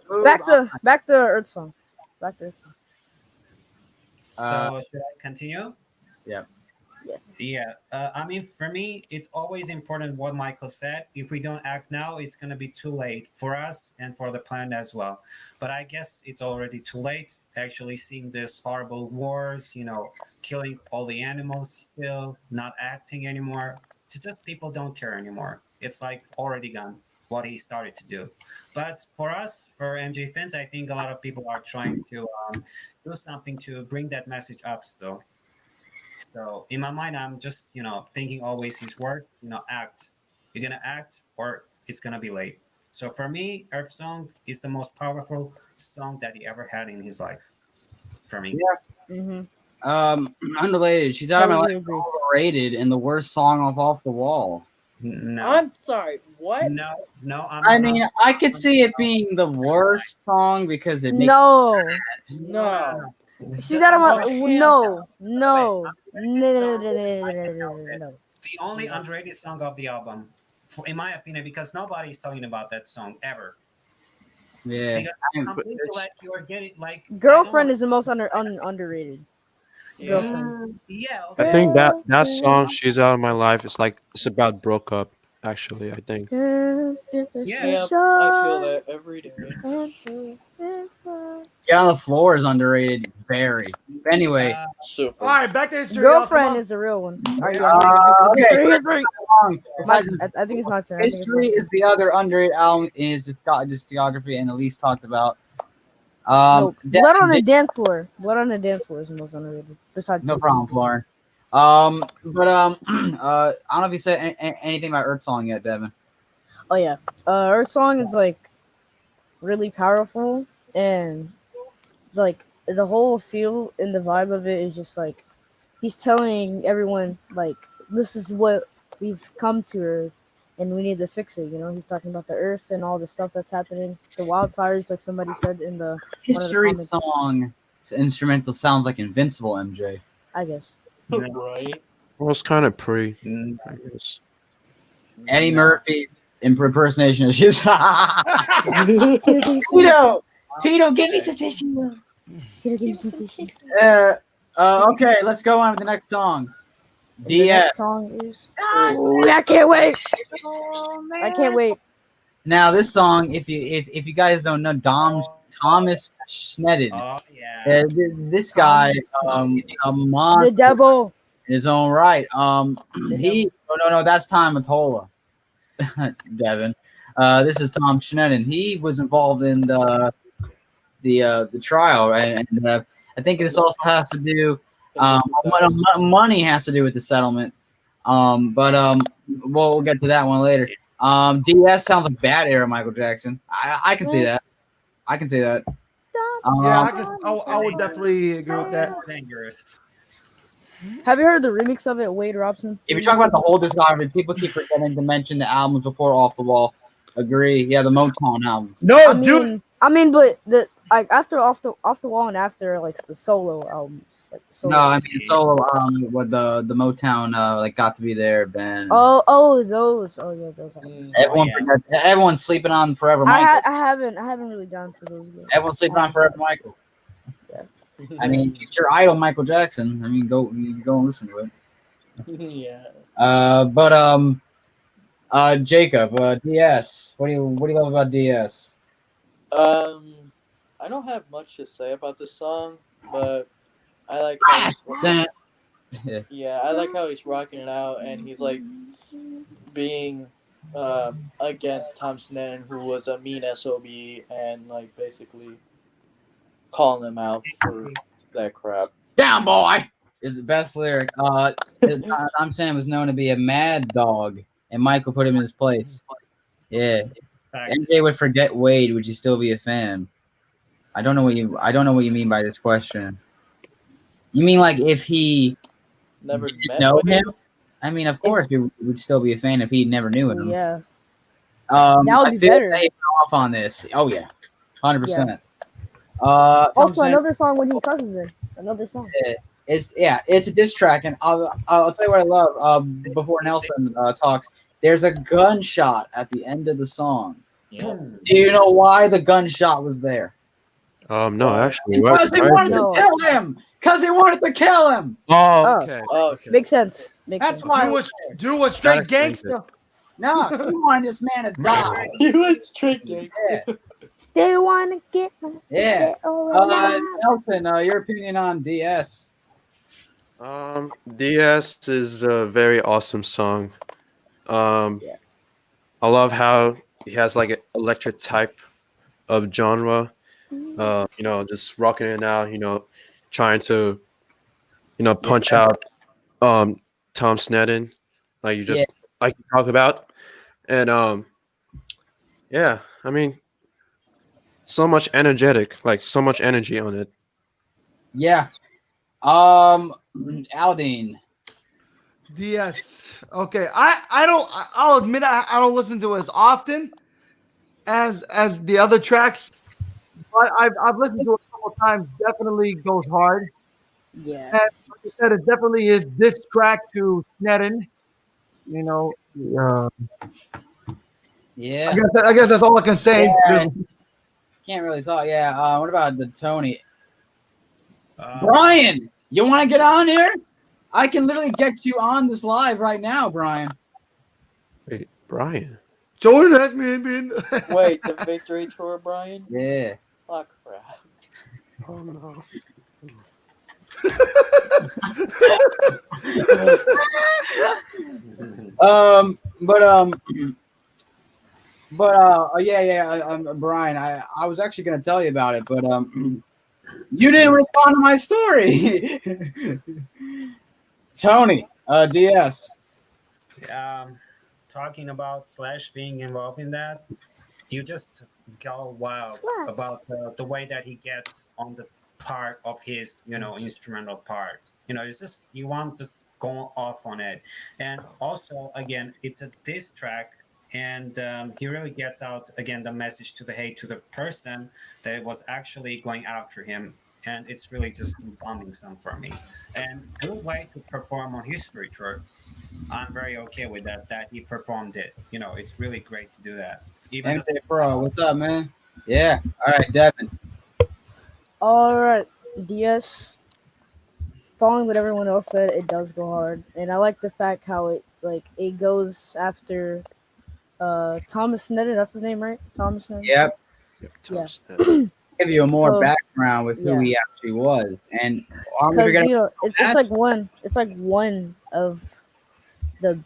Back to Earth Song. So should I continue? Yeah. Yeah. For me, it's always important what Michael said. If we don't act now, it's going to be too late for us and for the planet as well. But I guess it's already too late. Actually seeing this horrible wars, killing all the animals still, not acting anymore. It's just people don't care anymore. It's already gone what he started to do. But for us, for MJ fans, I think a lot of people are trying to do something to bring that message up still. So in my mind, I'm just thinking always his word. Act. You're gonna act, or it's gonna be late. So for me, Earth Song is the most powerful song that he ever had in his life. For me. Yeah. Mm-hmm. Unrelated. She's out of my Totally life. agree. Overrated and the worst song off the wall. No. I'm sorry. What? No. I mean, I could see it being the worst song because it makes No. No. She's out of my no. The only underrated song of the album, in my opinion, because nobody's talking about that song ever. Yeah. Because completely like you're getting like Girlfriend is the most underrated. Yeah. Yeah. I think that song "She's Out of My Life" is like it's about broke up. Actually, I think. Yeah, I feel that every day. Get on the Floor is underrated. Very. Anyway. Super. All right, back to history. Girlfriend is the real one. Okay. History. I think it's my turn. History is the other underrated album in his discography and the least talked about. Blood on the Dance Floor. Blood on the Dance Floor is the most underrated. Besides, no problem, Florin. I don't know if you said anything about Earth Song yet, Devin. Oh yeah, Earth Song is like really powerful, and like the whole feel and the vibe of it is just like he's telling everyone like this is what we've come to Earth, and we need to fix it. He's talking about the Earth and all the stuff that's happening, the wildfires, like somebody said in the history song. It's instrumental sounds like Invincible, MJ. I guess. Right. Well, it's kind of I guess. Eddie Murphy's impersonation of his. Tito, give me some tissue. Tito, give me some tissue. Okay, let's go on with the next song. The next song is. I can't wait. I can't wait. Now this song, if you guys don't know, Thomas Schneider. Oh yeah. This guy, a monster. The devil. In his own right. No, that's Tom Mottola. Devin. This is Tom Schneider. He was involved in the trial, and I think this also has to do. Money has to do with the settlement. We'll get to that one later. DS sounds like bad era Michael Jackson. I can see that. I can see that. I would definitely agree with that. Dangerous. Have you heard the remix of it, Wade Robson? If you're talking about the whole discography, people keep forgetting to mention the albums before Off the Wall. Agree. Yeah, the Motown albums. No, dude. I mean, but after off the wall and after like the solo albums. No, I mean solo. What the Motown got to be there, Ben. Oh, those. Oh yeah, those. Everyone's sleeping on Forever Michael. I haven't really gone to those. Yet. Everyone's sleeping on Forever Michael. Yeah. I mean, it's your idol, Michael Jackson. I mean, go and listen to it. Yeah. Jacob, DS. What do you love about DS? I don't have much to say about this song, but I like how I like how he's rocking it out, and he's like being against Tom Sneddon, who was a mean SOB, and like basically calling him out for that crap. Down, boy, is the best lyric. Tom Sneddon was known to be a mad dog, and Michael put him in his place. Yeah. MJ would forget Wade. Would you still be a fan? I don't know what you mean by this question. You mean like if he never know him? I mean, of course, we would still be a fan if he never knew him. Yeah. That would be better. They off on this. Oh yeah, 100%. Also, another song when he cusses her. Another song. It's a diss track, and I'll tell you what I love. Before Nelson talks, there's a gunshot at the end of the song. Yeah. Do you know why the gunshot was there? No, actually. Because they wanted to kill him. Because they wanted to kill him. Oh, okay. Okay. Makes sense. That's why. Do a straight gangster. No, he wanted this man to die. He was straight gangster. Yeah. They want to get my Nelson, your opinion on DS? DS is a very awesome song. I love how he has like an electric type of genre. Just rocking it out, trying to, punch out Tom Sneddon, like you just Yeah. like you talk about, and yeah, I mean, so much energetic, like so much energy on it. Yeah. Aldine. DS. Okay, I'll admit I don't listen to it as often as the other tracks, but I've listened to it a couple times. Definitely goes hard. Yeah. And like I said, it definitely is this track to Sneddon. You know, Yeah. I guess that's all I can say. Yeah. Really. Can't really talk. Yeah. What about the Tony? Um, Brian, you want to get on here? I can literally get you on this live right now, Brian. Wait, Brian. Jordan has me been. Wait, the victory tour, Brian? Yeah. Oh crap. Oh no. Brian, I was actually gonna tell you about it, but you didn't respond to my story. Tony, DS. Talking about Slash being involved in that, you just go wild about the way that he gets on the part of his, instrumental part. It's just you want to go off on it, and also again, it's a diss track, and he really gets out again the message to the person that was actually going after him, and it's really just a bombing song for me, and good way to perform on History Tour. I'm very okay with that he performed it. It's really great to do that. Even MJ Pro, what's up, man? Yeah. All right, Devin. All right, DS. Following what everyone else said, it does go hard, and I like the fact how it goes after Thomas Sneddon. That's his name, right? Thomas Sneddon. Yep. Yeah. Give you a more So, background with who yeah. he actually was, and because it's like one of the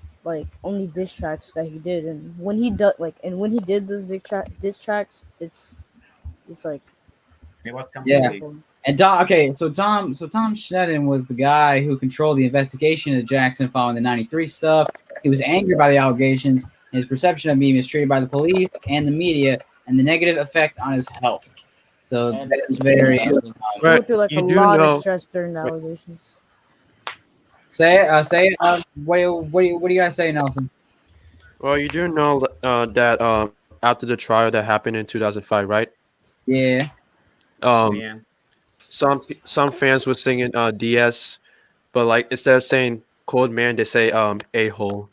only diss tracks that he did, and when he did those diss tracks, it's like it was completely. Yeah. And so Tom Sneddon was the guy who controlled the investigation of Jackson following the '93 stuff. He was angry by the allegations, his perception of being mistreated by the police and the media, and the negative effect on his health. So that's very. He went through like a lot of stress during the allegations. Say it. What do you guys say, Nelson? Well, you do know that after the trial that happened in 2005, right? Yeah. Yeah. Some fans were singing DS, but like instead of saying cold man, they say a-hole.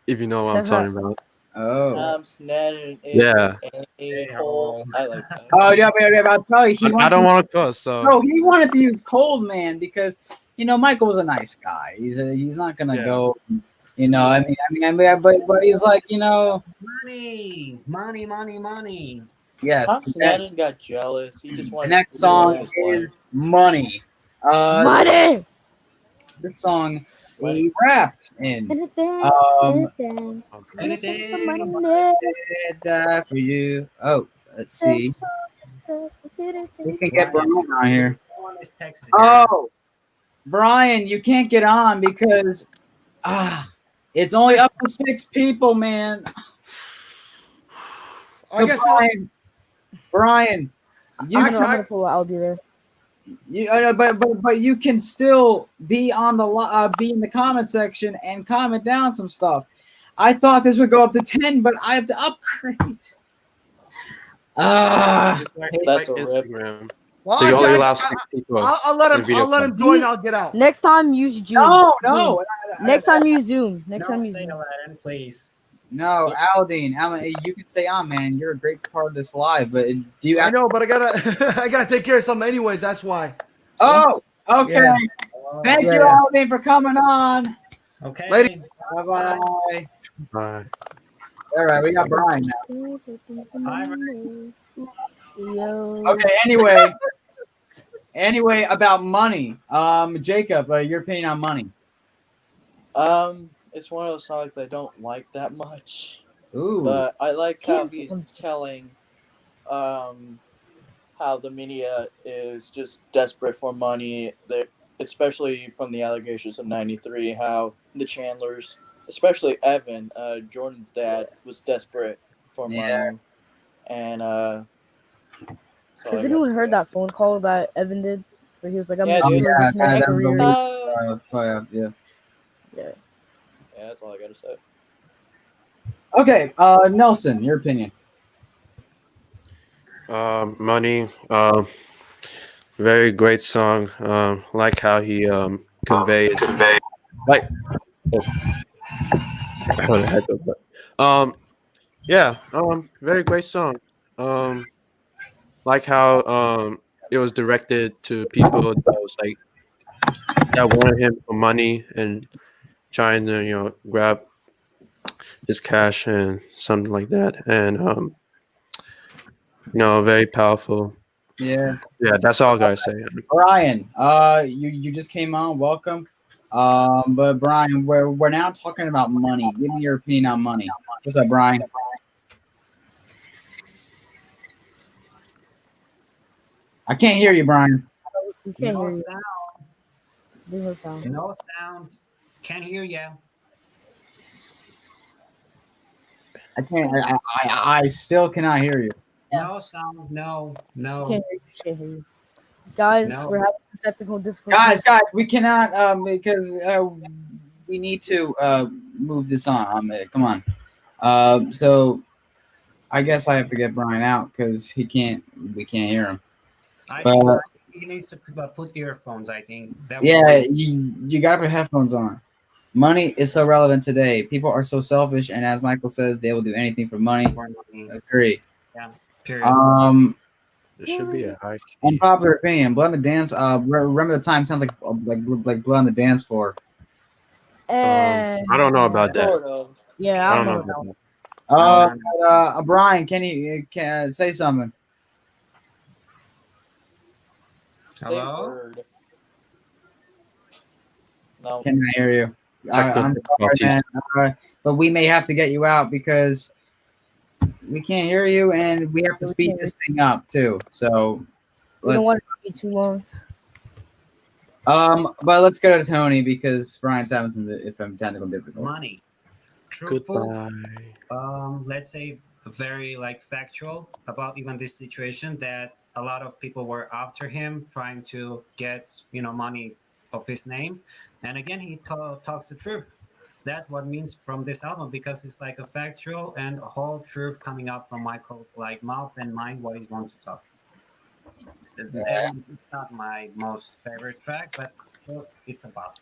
If you know what I'm talking about. Oh. Sneddon. Yeah. A-hole. I like that. Oh yeah, but I'll tell you, I don't want to cuss. So. No, he wanted to use cold man because Michael was a nice guy. He's not gonna go. But he's like money. Yes. Tom Sneddon got jealous. He just wanted. The next song is Money. Money. This song he rapped in. For you. Oh, let's see. We can get Brian on here. Oh, Brian, you can't get on because it's only up to 6 people, man. So Brian, I'm gonna pull out. I'll be there. But you can still be on be in the comment section and comment down some stuff. I thought this would go up to 10, but I have to upgrade. That's a rip. Well, they actually, only allow 6 people. I'll let him join. I'll get out. Next time use Zoom. No. Next time use Zoom. Aladdin, please. No, Aldine, you can stay on, man. You're a great part of this live, but do you? I know, but I gotta take care of something anyways. That's why. Oh, okay. Yeah. Thank you, Aldine, for coming on. Okay. Bye bye. Bye. All right, we got Brian now. Bye. Okay. Anyway, about money. Jacob, your opinion on Money? It's one of those songs I don't like that much. Ooh. But I like how he's telling how the media is just desperate for money. especially from the allegations of '93, how the Chandlers, especially Evan, Jordan's dad, was desperate for money, and Has anyone heard that phone call that Evan did, where he was like, "I'm Yeah, just dude. for this man's career." Yeah. Yeah. Yeah, that's all I gotta say. Okay, Nelson, your opinion. Money. Very great song. Like how he conveyed. Like. Yeah. Very great song. Like how it was directed to people that was like that wanted him for money and trying to grab his cash and something like that, and very powerful. Yeah. Yeah, that's all I gotta say. Brian, you just came on. Welcome. But Brian, we're now talking about money. Give me your opinion on money. What's up, Brian? I can't hear you, Brian. We can't hear you. Sound. There's no sound. No sound. Can't hear you. I can't. I still cannot hear you. No sound. No. Can't hear you. Guys, we're having some technical Guys, difficulties. we cannot because we need to move this on. Come on. So I guess I have to get Brian out because we can't hear him. I think he needs to put earphones. I think. You gotta put headphones on. Money is so relevant today. People are so selfish, and as Michael says, they will do anything for money. Agree. Yeah. Period. There should be a high key. Unpopular opinion. Blood on the dance. Remember the time sounds like blood on the dance floor. I don't know about that. Sort of. Yeah, I don't know. Brian, can you say something? Hello? Word. No. Can I hear you? I'm sorry, man, but we may have to get you out because we can't hear you, and we have to speed this thing up too. So we don't want it to be too long. But let's go to Tony because Brian's having some technical difficulty. Money. Truthful. Let's say very factual about even this situation that a lot of people were after him trying to get money of his name, and again he talks the truth. That's what means from this album because it's like a factual and a whole truth coming out from Michael's mouth and mind what he's going to talk. Yeah. It's not my most favorite track, but still it's about.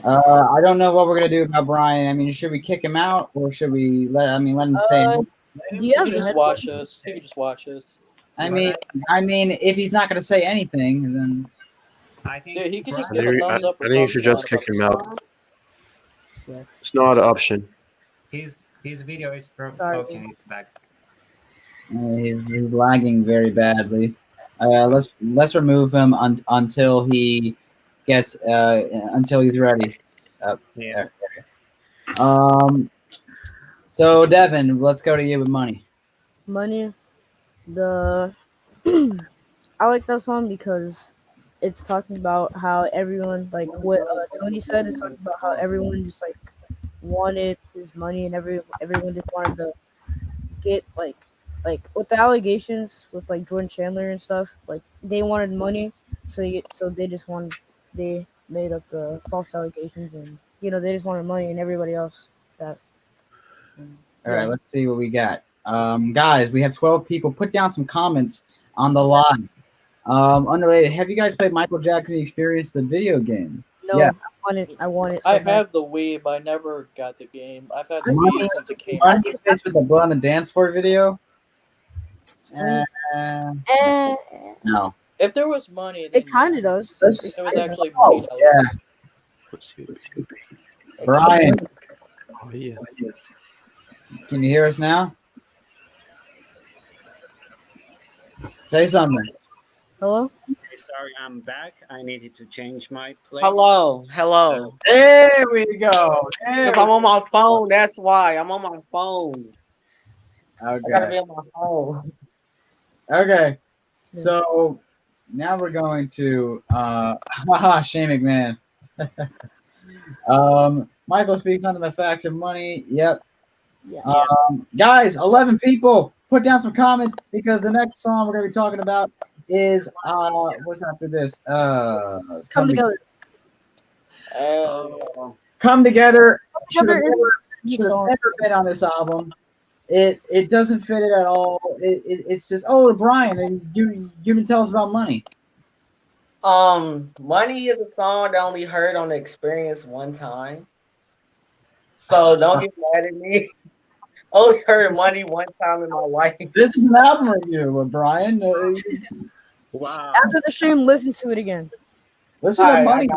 I don't know what we're gonna do about Brian. I mean, should we kick him out or should we let him stay? He can just watch us. He can just watch us. I mean, if he's not gonna say anything, then I think he can just give a thumbs up. I think you should just kick him out. Yeah. It's not an option. His video is broken. He's back. He's lagging very badly. Let's remove him until he gets until he's ready. Yeah. So Devin, let's go to you with money. Money. I like that song because it's talking about how everyone, what Tony said, is talking about how everyone just wanted his money and everyone just wanted to get with the allegations with Jordan Chandler and stuff. They wanted money, so they made up the false allegations and they just wanted money and everybody else that. All right, let's see what we got. Guys, we have 12 people. Put down some comments on the live. Unrelated, have you guys played Michael Jackson Experience, the video game? No, yeah. I want it. I have the Wii, but I never got the game. I've had the Wii since it came out. With the Blood on the Dance Floor video? No. If there was money, then it kind of does. It was actually money. Yeah. Brian. Oh, yeah. Can you hear us now? Say something. Hello? Sorry, I'm back. I needed to change my place. Hello. There we go. Because I'm on my phone. That's why. I'm on my phone. Okay. I gotta be on my phone. Okay. So now we're going to Shane McMahon. Michael speaks on the facts of money. Yep. Yeah. Guys, 11 people, put down some comments because the next song we're gonna be talking about is what's after this? Come Together. Come Together. Should have is never been on this album. It doesn't fit it at all. It's just Brian, and you didn't tell us about Money. Money is a song that I only heard on the Experience one time. So don't get mad at me. Only heard Money one time in my life. This is an album review, Brian. Wow. After the stream, listen to it again. Listen to Money.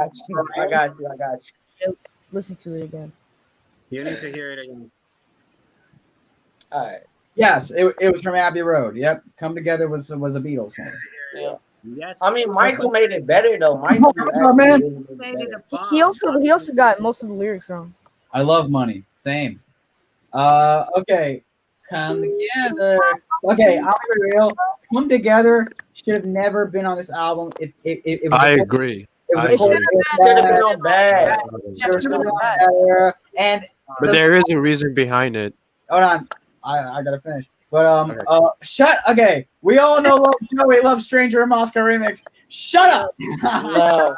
I got you. Listen to it again. You need to hear it again. All right. Yes, it was from Abbey Road. Yep, Come Together was a Beatles song. Yeah. Yes. I mean, Michael made it better though. Michael man. He also got most of the lyrics wrong. I love Money. Same. Okay. Come Together. Okay, I'll be real. Come Together should have never been on this album. If I agree. It should have been on Bad. But there is a reason behind it. Hold on, I gotta finish. But okay. We all know Joey loves Stranger in Moscow remix. Shut up. No.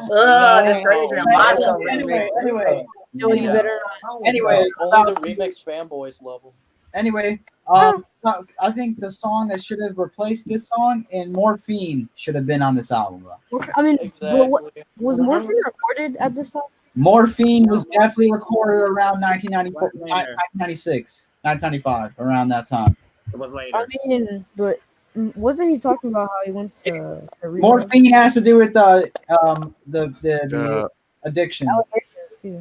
The Stranger in Moscow remix. Anyway. Joey, you better. Anyway, only the remix fanboys love them. Anyway, I think the song that should have replaced this song and Morphine should have been on this album. I mean, Exactly. was Morphine recorded at this time? Morphine was definitely recorded around 1994, 1996, 1995, around that time. It was later. I mean, but wasn't he talking about how he went to Morphine has to do with the addiction.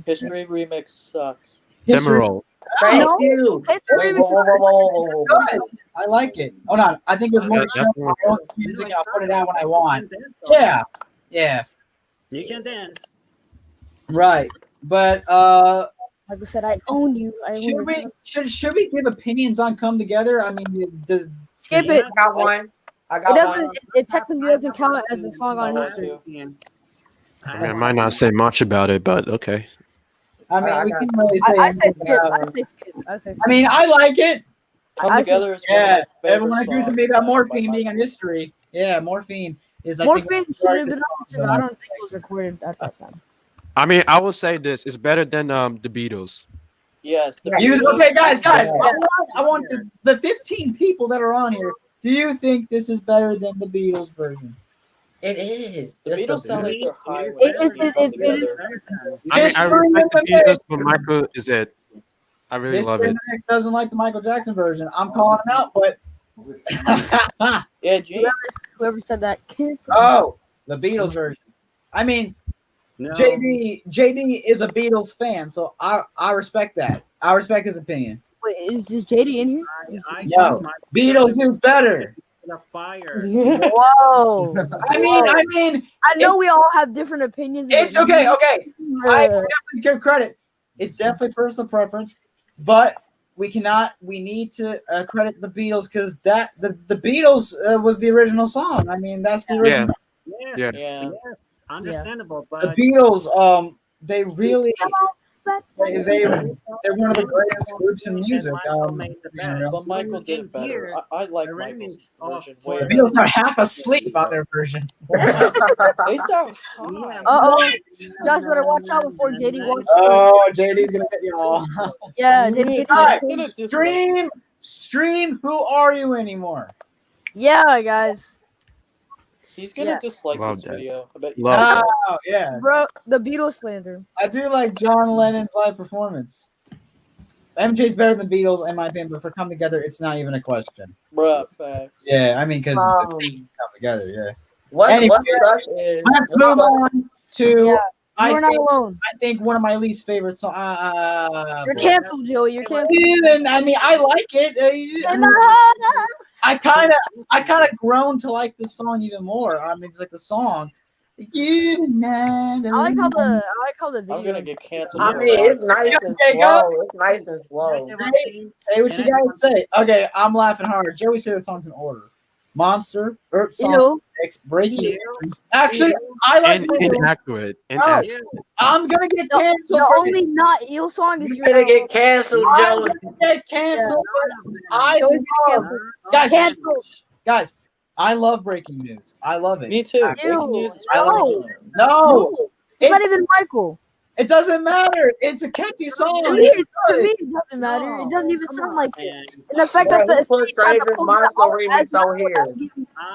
History remix sucks. Demerol. Thank No. you. History remix Good. I like it. Hold on. I think it was more Yeah, my own music. I'll put it out when I want. Yeah. Yeah. You can dance. Right. But like I said, I own you. should we give opinions on Come Together? I mean, does skip it? I got one. It technically doesn't count as a song on history. I mean, I might not say much about it, but okay. I mean, we can really say. I say skip. I say skip. I mean, I like it. Come Together is Yeah, one of everyone agrees with me about Morphine being on history. Yeah, Morphine is. Morphine should have been on history, but I don't think it was recorded at that time. I mean, I will say this: it's better than the Beatles. Yes. Okay, guys. I want the 15 people that are on here. Do you think this is better than the Beatles version? It is. The Beatles sound like they're high. It is. I mean, I respect the Beatles, but Michael is it. I really love it. Doesn't like the Michael Jackson version. I'm calling him out, but Yeah, G. Whoever said that, cancel. oh, the Beatles version. I mean, No. JD is a Beatles fan, so I respect that. I respect his opinion. Wait, is JD in here? I No, choose my Beatles is better. the fire. Whoa. I mean, I know we all have different opinions. it's okay. I definitely give credit. It's definitely personal preference, but we need to credit the Beatles because the Beatles was the original song. I mean, that's the original. Yes. Yeah. Yes. Understandable, The but Beatles, they really they're one of the greatest groups in music. But Michael did it better. I like the Michael's remix version of way The better. Beatles are half asleep on their version. They sound high. You guys better watch out before JD walks. Oh, JD's gonna get you all. Yeah, JD. Guys, stream. Who are you anymore? Yeah, guys. He's gonna dislike Love this that. video. I bet. Love Oh yeah, Bro, the Beatles slander. I do like John Lennon's live performance. MJ's better than Beatles in my opinion, but for Come Together, it's not even a question. Bruh, facts. Yeah, I mean because it's Come Together. Yeah. What Anyway, sucks is Let's move on to. Yeah. I You're not think, alone. I think one of my least favorite songs. You're canceled, Joey. You're canceled. Even I mean, I like it. I kind of grown to like this song even more. I mean, it's like the song. I like how the video. I'm gonna get canceled. I mean, it's nice and slow. It's nice and slow. Say what you guys say. Okay, I'm laughing hard. Joey's favorite songs in order. Monster, song Ew. 6, Breaking Ew. News. Actually, I like inaccurate. Oh, I'm gonna get canceled. The for only not eel song is You're gonna get canceled, I'm Joe. gonna get canceled, but I Joey's love canceled. guys. Canceled. Guys, I love Breaking News. I love it. Me too. Ew, Breaking news is I love no. it. No, It's not even Michael. it doesn't matter. It's a catchy song. To me, it doesn't matter. It doesn't even sound like it. And the fact that Bro, the who put state tried to Stranger pull Monster that remix on here?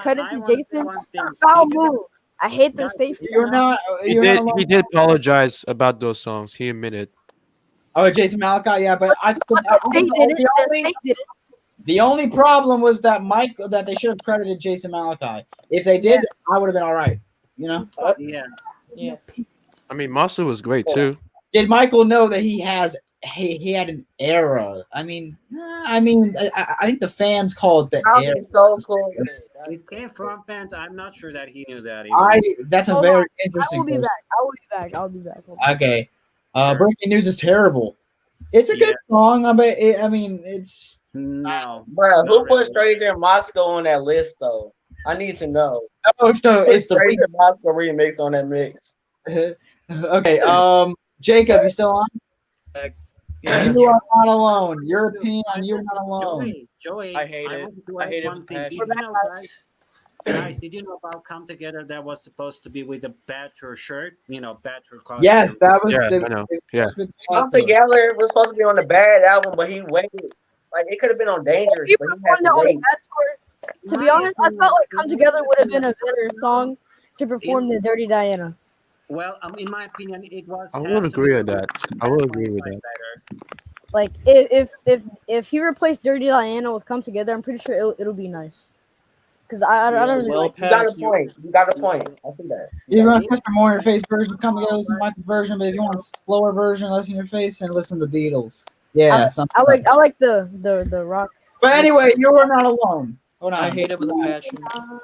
credit I to want to say Jason. one thing. Foul Did you move. I hate the state. You're not. He You're did. not alone. He did apologize about those songs. He admitted. Oh, Jason Malachi. Yeah, but I. But the state did it. The state did it. The only problem was that that they should have credited Jason Malachi. If they did, I would have been all right. You know. Yeah. Yeah. I mean, Monster was great too. Did Michael know that he had an era? I think the fans call it the That'd era. be so cool. It came from fans. I'm not sure that he knew that. Even. That's a Hold very on. interesting. I will be back. I'll be back. Okay. Sure. Breaking News is terrible. It's a good song, but it's No. Bro, who Not put really. Stranger in Moscow on that list though? I need to know. no, it's the Stranger Moscow remix on that mix. okay. Jacob, you still on? Yeah. You are not alone. Your opinion on You're Not Alone. Joey, I hate it. want to I add hate it one with thing. Did passion. you know, guys, did you know about Come Together that was supposed to be with a Bachelor shirt? You know, Bachelor costume. Yes, that was. Yeah, I know. Yeah. Come Together was supposed to be on the Bad album, but he waited. Like it could have been on Dangerous, He but he performed had that to on wait. Bad Score. To be honest, I felt like Come Together would have been a better song to perform than Dirty Diana. Well, in my opinion, it was. I would agree with that. I will agree with that. Like if he replaced Dirty Diana with Come Together, I'm pretty sure it'll be nice. Because I don't really like. You got a point. You got a point. I see that. If you want to put more in your face version, Come Together, listen to Michael's version. But if you want a slower version, listen to your face and listen to the Beatles. Yeah, I like the rock. But anyway, You Are Not Alone. Hold on. I hate it with a passion.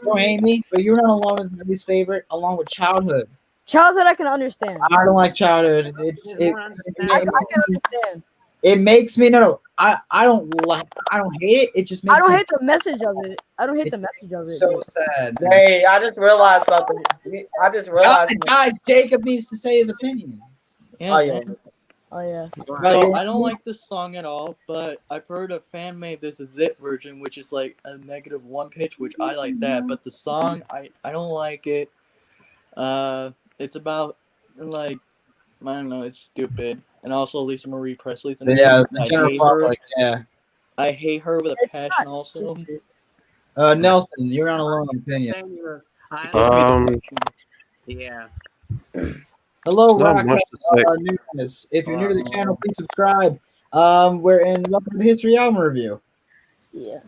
Don't hate me, but You're Not Alone is my least favorite, along with Childhood. Childhood, I can understand. I don't like Childhood. I can understand. It makes me I don't hate it. It just makes I don't me hate the message of it. I don't hate the message of it. so sad. Hey, I just realized something. Guys, Jacob needs to say his opinion. Yeah. Oh yeah. Well, I don't like this song at all, but I've heard a fan made this a zip version, which is like a -1 pitch, which I like that. But the song, I don't like it. It's about like I don't know, it's stupid. And also Lisa Marie Presley's in it. Yeah, I the general hate her. public. Yeah. I hate her with a It's passion. not Also, stupid. Nelson, You're Not Alone. Opinion. Yeah. Hello, Not Rock. much to say. Newness. If you're new to the channel, please subscribe. We're in Welcome to the History album review. Yeah.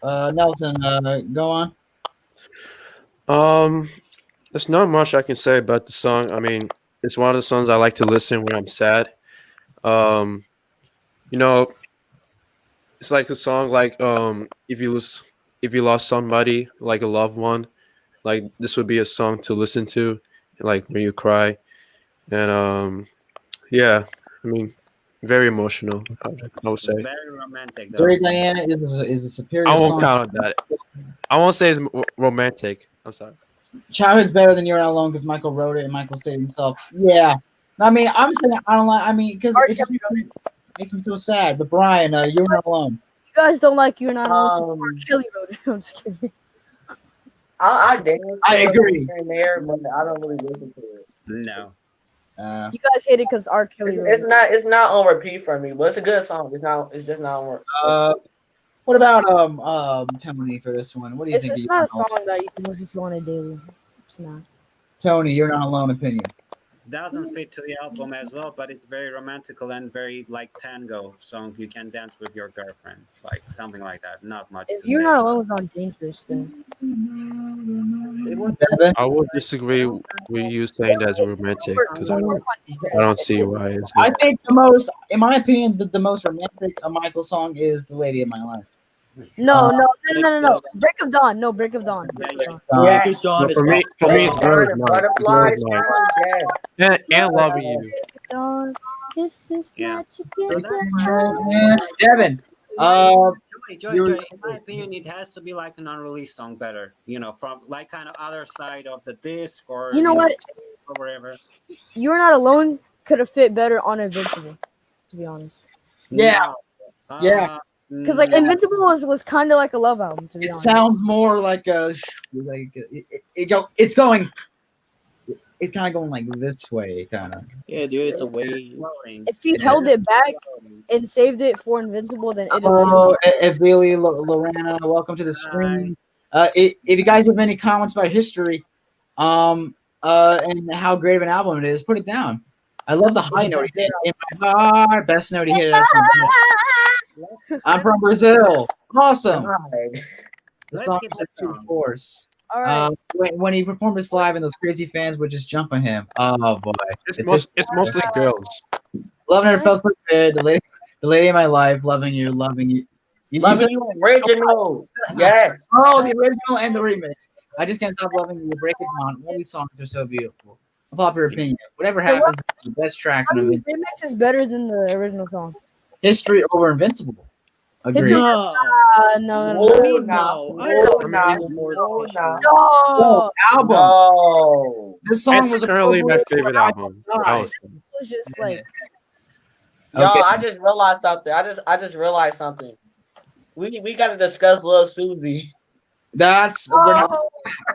Nelson, go on. There's not much I can say about the song. I mean, it's one of the songs I like to listen when I'm sad. You know, it's like a song like if you lost somebody, like a loved one, like this would be a song to listen to, like when you cry. And yeah, I mean, very emotional. I would say. Very romantic. Though. Dirty Diana is the superior I won't song. count on that. I won't say it's romantic. I'm sorry. Childhood's better than You're Not Alone because Michael wrote it and Michael stated himself. Yeah. I mean, I'm saying I don't like. I mean, because it just makes me so sad. But Brian, You're Not Alone. You guys don't like You're Not Alone. R. Kelly wrote it. I'm just kidding. I dance. I agree. Here and there, but I don't really listen to it. No. You guys hate it because R. Kelly wrote It's it. not. It's not on repeat for me, but it's a good song. It's not. It's just not on repeat. What about Tony for this one? What do you think? It's not a song that you can listen to on a daily. It's not. Tony, You're Not Alone. Opinion. Doesn't fit to the album as well, but it's very romantical and very like tango song. You can dance with your girlfriend, like something like that. Not much. If to You're say. Not Alone was on Dangerous, then. I would disagree with you saying that's romantic because I don't see why it's. I think the most, in my opinion, the most romantic Michael song is "The Lady of My Life." No. Break of Dawn. No, Break of Dawn. Yeah. Good Dawn is For me, it's Girls Night. Butterflies. Girls Night. And Loving You. Dawn, is this Yeah. what you get? Devin, Joy, in my opinion, it has to be like an unreleased song better. From like kind of other side of the disc or what? Or wherever. You're Not Alone could have fit better on Invincible, to be honest. Yeah. No. Yeah. Because like Invincible was kind of like a love album. To be honest, sounds more like a it's going. It's kind of going like this way, kind of. Yeah, dude, it's a wave. If you held it back and saved it for Invincible, then it'd Oh, Billy, Lorena, welcome to the stream. If you guys have any comments about history, and how great of an album it is, put it down. I love the high note he hit in my heart. Best note he hit. I'm from Brazil. Awesome. The song has to force. All right. When he performed this live and those crazy fans would just jump on him. Oh boy. It's mostly girls. Loving it felt so good. The lady in my life, loving you. Loving you original. Yes. Oh, the original and the remix. I just can't stop loving you. Break it down. All these songs are so beautiful. A popular opinion. Whatever happens, the best tracks. The remix is better than the original song. History over Invincible. Agreed. No. Album. No. This song it's was currently my favorite album. It was just like. Yo, I just realized something. I just realized something. We gotta discuss Lil Susie. That's I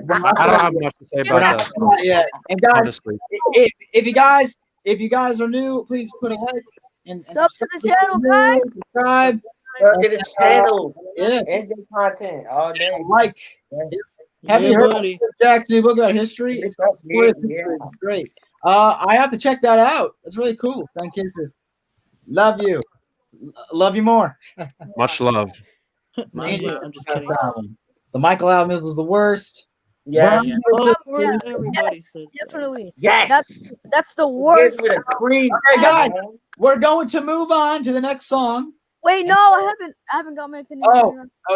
don't have much to say about that. Yeah, and guys, honestly. if you guys are new, please put a like and Sub to the channel, guys. Subscribe. To this channel. Yeah. NJ content all day. Like. Have you heard of Jack's new book about history? It's great. I have to check that out. It's really cool. Send kisses. Love you. Love you more. Much love. I'm just kidding. The Michael album was the worst. Yeah. Everybody says definitely. Yes. That's the worst. With a cream. Okay, guys, we're going to move on to the next song. Wait, no, I haven't got my opinion.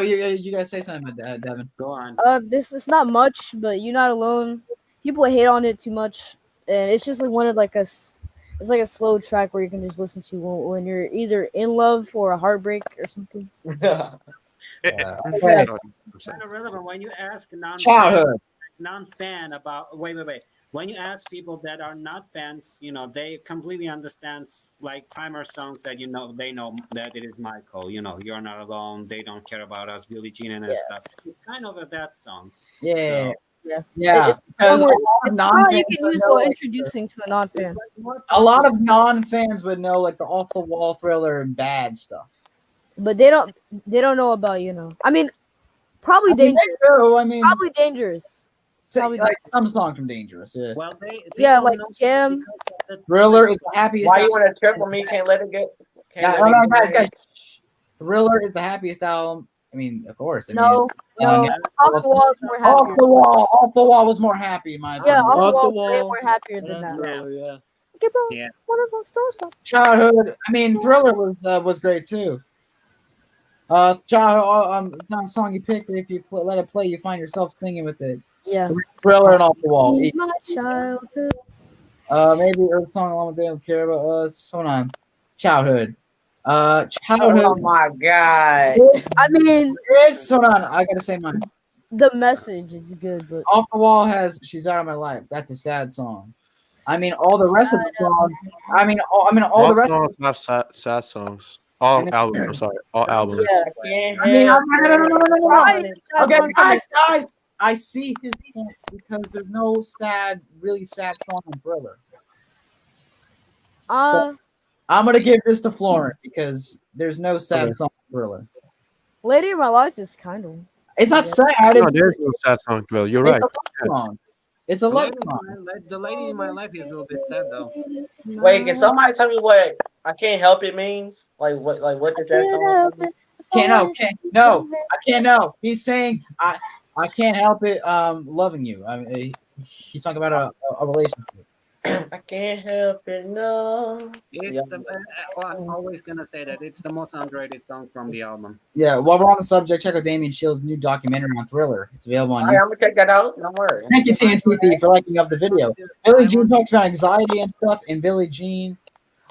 You gotta say something about that, Devin. Go on. This is not much, but You're Not Alone. People hate on it too much, and it's just like it's like a slow track where you can just listen to when you're either in love or a heartbreak or something. Okay. It's kind of relevant when you ask non-fan about. Wait. When you ask people that are not fans, they completely understand like Timer songs that they know that it is Michael. You're Not Alone. They Don't Care About Us. Billie Jean and stuff. It's kind of that song. Yeah. Yeah. Because you can use for introducing to a non-fan. A lot of non-fans would know like the Off the Wall, Thriller, and Bad stuff. But they don't know about I mean, probably Dangerous. Probably Dangerous. Like some songs from Dangerous. Yeah. Well, like Jam. Thriller is the happiest. Why you want to trip on me? Can't let it get. Guys. Thriller is the happiest album. I mean, of course. No. Off the Wall is more happy. Off the Wall was more happy, my opinion. Yeah, Off the Wall way more happier than that. Yeah. Childhood. I mean, Thriller was great too. Childhood. It's not a song you pick, but if you let it play, you find yourself singing with it. Yeah. Thriller and Off the Wall. My childhood. Maybe a song along with They Don't Care About Us. Hold on. Childhood. Childhood. Oh my god. Hold on. I gotta say mine. The Message is good, but Off the Wall has She's Out of My Life. That's a sad song. I mean, all the rest of the songs. All the rest songs have sad songs. All albums. I'm sorry. All albums. No. Okay, guys. I see his point because there's no really sad song on Thriller. I'm gonna give this to Florent because there's no sad song on Thriller. Lady in My Life is kind of. It's not sad. No, there's no sad song, Thriller. You're right. It's a love song. The Lady in My Life is a little bit sad though. Wait, can somebody tell me what I Can't Help It means? Like what does that song mean? I can't know. He's saying I can't help it loving you. I mean, he's talking about a relationship. I can't help it, no. I'm always gonna say that it's the most underrated song from the album. Yeah, while we're on the subject, check out Damian Chill's new documentary on Thriller. It's available on YouTube. I'm gonna check that out. Don't worry. Thank you, TNT, for liking up the video. Billie Jean talks about anxiety and stuff, and Billie Jean.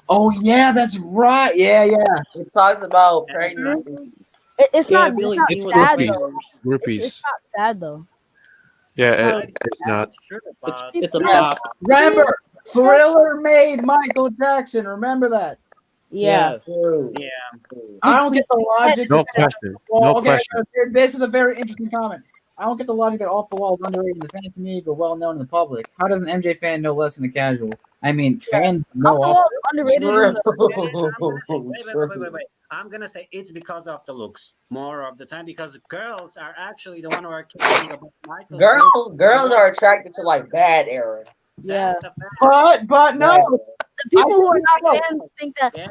Oh yeah, that's right. Yeah. It talks about pregnancy. It's Yeah, not. Billie It's not Jean was sad way though. worse. Groupies. It's not sad though. Yeah, I'm it's not. not sure about It's a Yeah. pop. Remember, Thriller made Michael Jackson. Remember that. Yeah. Yes. True. Yeah. I don't get the logic. No that- question. Well, No okay, question. so this is a very interesting comment. I don't get the logic that Off the Wall is underrated in the fan community, but well known in the public. How does an MJ fan know less than a casual? I mean, fans know Off the Off Wall is underrated in the. Wait. I'm gonna say it's because of the looks more of the time because girls are actually the one who are caring about Michael's looks. Girls are attracted to like bad era. Yeah. That's the fact. But no. The people who are not no. fans think that Yes,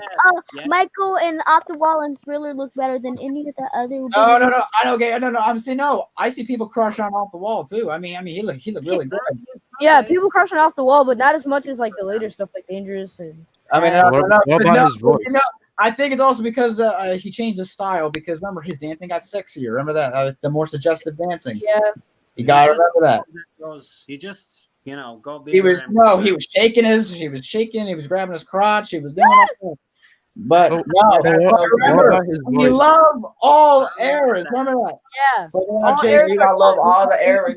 yes. Michael and Off the Wall and Thriller look better than any of the other. No. I don't get. No. I'm saying no. I see people crush on Off the Wall too. I mean, he looked really good. Yeah, people crushing Off the Wall, but not as much as like the later stuff like Dangerous and. I mean, What about his voice? You know, I think it's also because he changed his style. Because remember, his dancing got sexier. Remember that the more suggestive dancing. Yeah. You gotta remember that. He just go bigger. He was shaking he was grabbing his crotch, he was doing all that. But What about his we voice? love all eras. Remember that. Yeah. But All J- eras I love all the eras.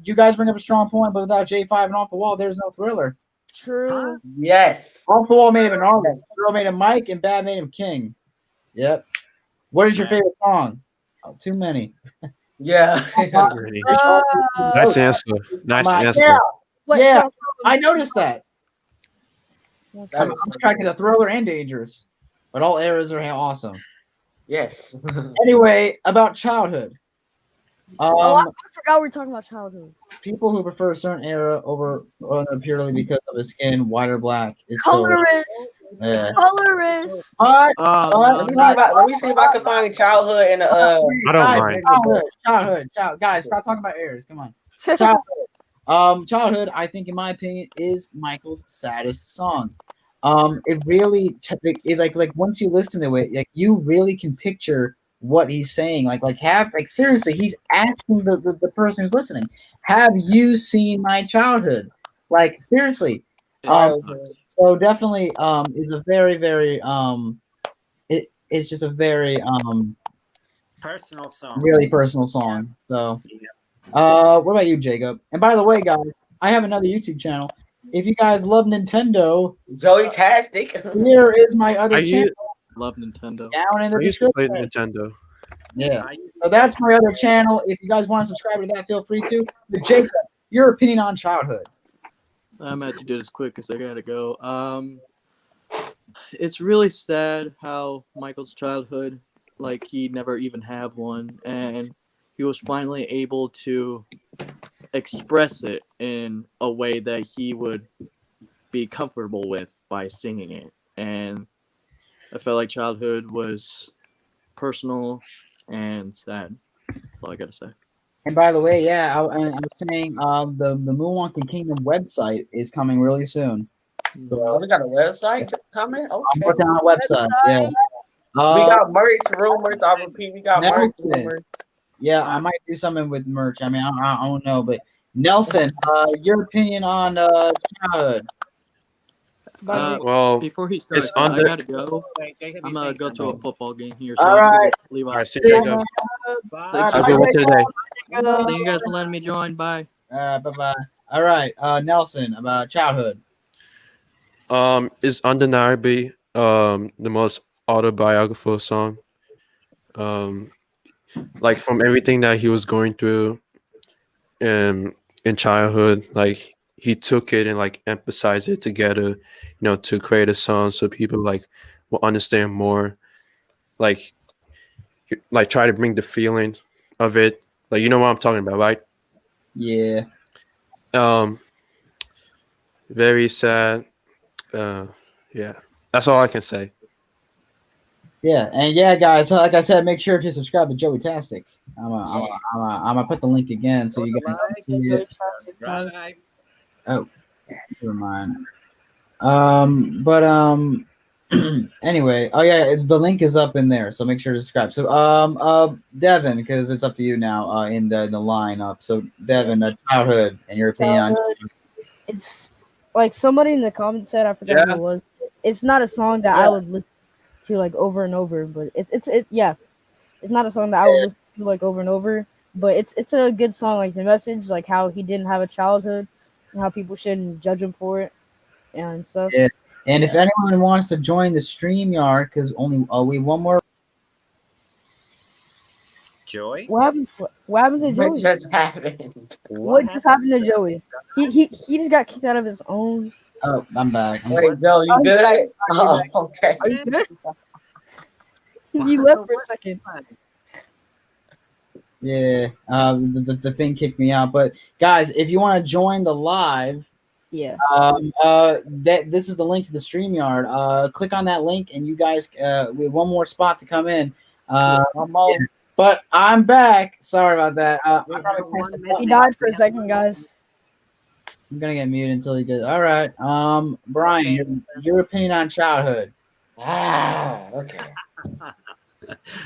you guys bring up a strong point, but without J5 and Off the Wall, there's no Thriller. True. Yes. Off the Wall made him an artist. Thriller made him Mike, and Bad made him King. Yep. What is your favorite song? Oh, too many. Yeah. Nice answer. Nice answer. Yeah. What, Yeah. so- I noticed that. That I'm is- attracted to Thriller and Dangerous, but all eras are awesome. Yes. Anyway, about childhood. I forgot we were talking about childhood. People who prefer a certain era over purely because of his skin, white or black, is still Colorist. yeah. Colorist. But Let me see if I can find childhood in I don't mind. Childhood. Guys, stop talking about eras. Come on. Childhood, I think, in my opinion, is Michael's saddest song. It really, like once you listen to it, like you really can picture what he's saying. Like seriously, he's asking the person who's listening, "Have you seen my childhood?" Like seriously. So definitely, is a very, very it's just a very personal song. really personal song. So. What about you, Jacob? And by the way, guys, I have another YouTube channel. If you guys love Nintendo, Joey Tastic. here is my other channel. Love Nintendo. Down in the I used to play description. Nintendo. Yeah. So that's my other channel. If you guys want to subscribe to that, feel free to. But Jacob, your opinion on childhood? I'm going to do this quick because I gotta go. It's really sad how Michael's childhood, like he never even had one, and he was finally able to express it in a way that he would be comfortable with by singing it. And I felt like childhood was personal and sad. That's all I gotta say. And by the way, yeah, I was saying the Moonwalking Kingdom website is coming really soon. So we got a website coming? Okay. I'm working on a website. Yeah. We got merch rumors. I repeat, we got merch rumors. Yeah, I might do something with merch. I mean, I don't know, but Nelson, your opinion on childhood? Well, before he starts, I gotta go. I'm gonna go to a football game here. So All right. Leave out. All right, see you, Jacob. Have a good one today. Thank you guys for letting me join. Bye. Bye-bye. All right, Nelson, about childhood. Is undeniably the most autobiographical song. Like from everything that he was going through in childhood, like he took it and like emphasized it together, to create a song so people like will understand more, like try to bring the feeling of it, like you know what I'm talking about, right? Yeah. Very sad. Yeah, that's all I can say. Yeah, and yeah, guys, like I said, make sure to subscribe to Joey Tastic. I'm gonna put the link again so you guys can see it. Oh, never mind. Anyway, oh yeah, the link is up in there, so make sure to subscribe. So, Devin, because it's up to you now, in the lineup. So, Devin, childhood and your opinion on. It's like somebody in the comments said, I forgot who it was. It's not a song that I would listen to like over and over, but it's yeah. It's not a song that I would listen to like over and over, but it's a good song. Like the message, like how he didn't have a childhood, and how people shouldn't judge him for it, and stuff. Yeah. And if anyone wants to join the StreamYard, because only we one more. Joey? What happened? What happened to Joey? What just happened? What just happened to Joey? He just got kicked out of his own. Oh, I'm back. Wait, Joe, you Oh, you're back. good? Oh, you're back. Okay. Are you good? You left for a second. Yeah, the thing kicked me out. But guys, if you want to join the live, yes, this is the link to the StreamYard. Click on that link, and you guys, we have one more spot to come in. Yeah. But I'm back. Sorry about that. He died for a second, guys. I'm gonna get muted until he gets. All right. Brian, your opinion on childhood? Okay.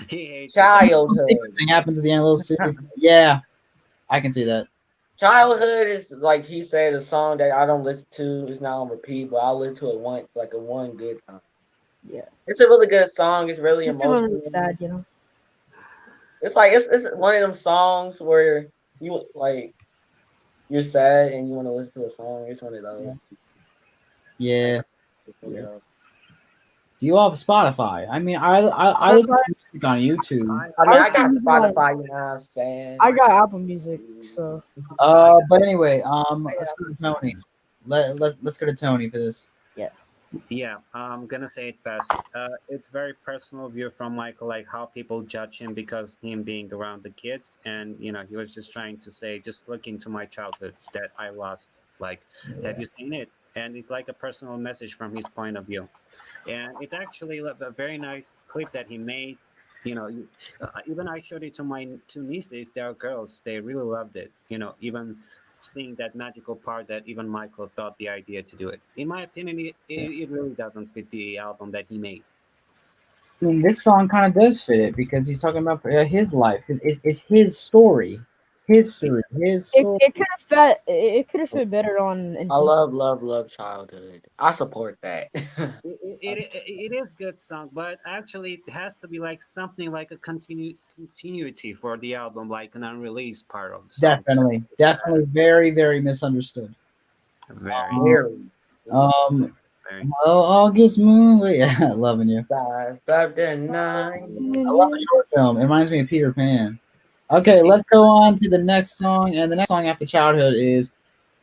He hates childhood. Sequencing happens at the end of a little series. Yeah, I can see that. Childhood is like he said, a song that I don't listen to. It's not on repeat, but I'll listen to it once, like a one good time. Yeah, it's a really good song. It's really emotional. Really sad, you know. It's like it's one of them songs where you like you're sad and you want to listen to a song. It's one of those. Yeah. Do you all have Spotify? I mean, I listen to music on YouTube. I mean, I got Spotify. You know what I'm saying? I got Apple Music, so. But anyway, let's go to Tony. Let's go to Tony for this. Yeah, I'm gonna say it fast. It's very personal view from Michael, like how people judge him because him being around the kids, and he was just trying to say, just look into my childhood that I lost. Like, have you seen it? And it's like a personal message from his point of view, and it's actually a very nice clip that he made. Even I showed it to my two nieces. They are girls. They really loved it. Even seeing that magical part that even Michael thought the idea to do it. In my opinion, it really doesn't fit the album that he made. I mean, this song kind of does fit it because he's talking about his life. It's his story. His story. It could have fit better on. I love childhood. I support that. It is good song, but actually it has to be like something like a continuity for the album, like an unreleased part of the song. Definitely, very, very misunderstood. Very. August moon. Yeah, loving you. Stop denying. I love a short film. It reminds me of Peter Pan. Okay, let's go on to the next song, and the next song after childhood is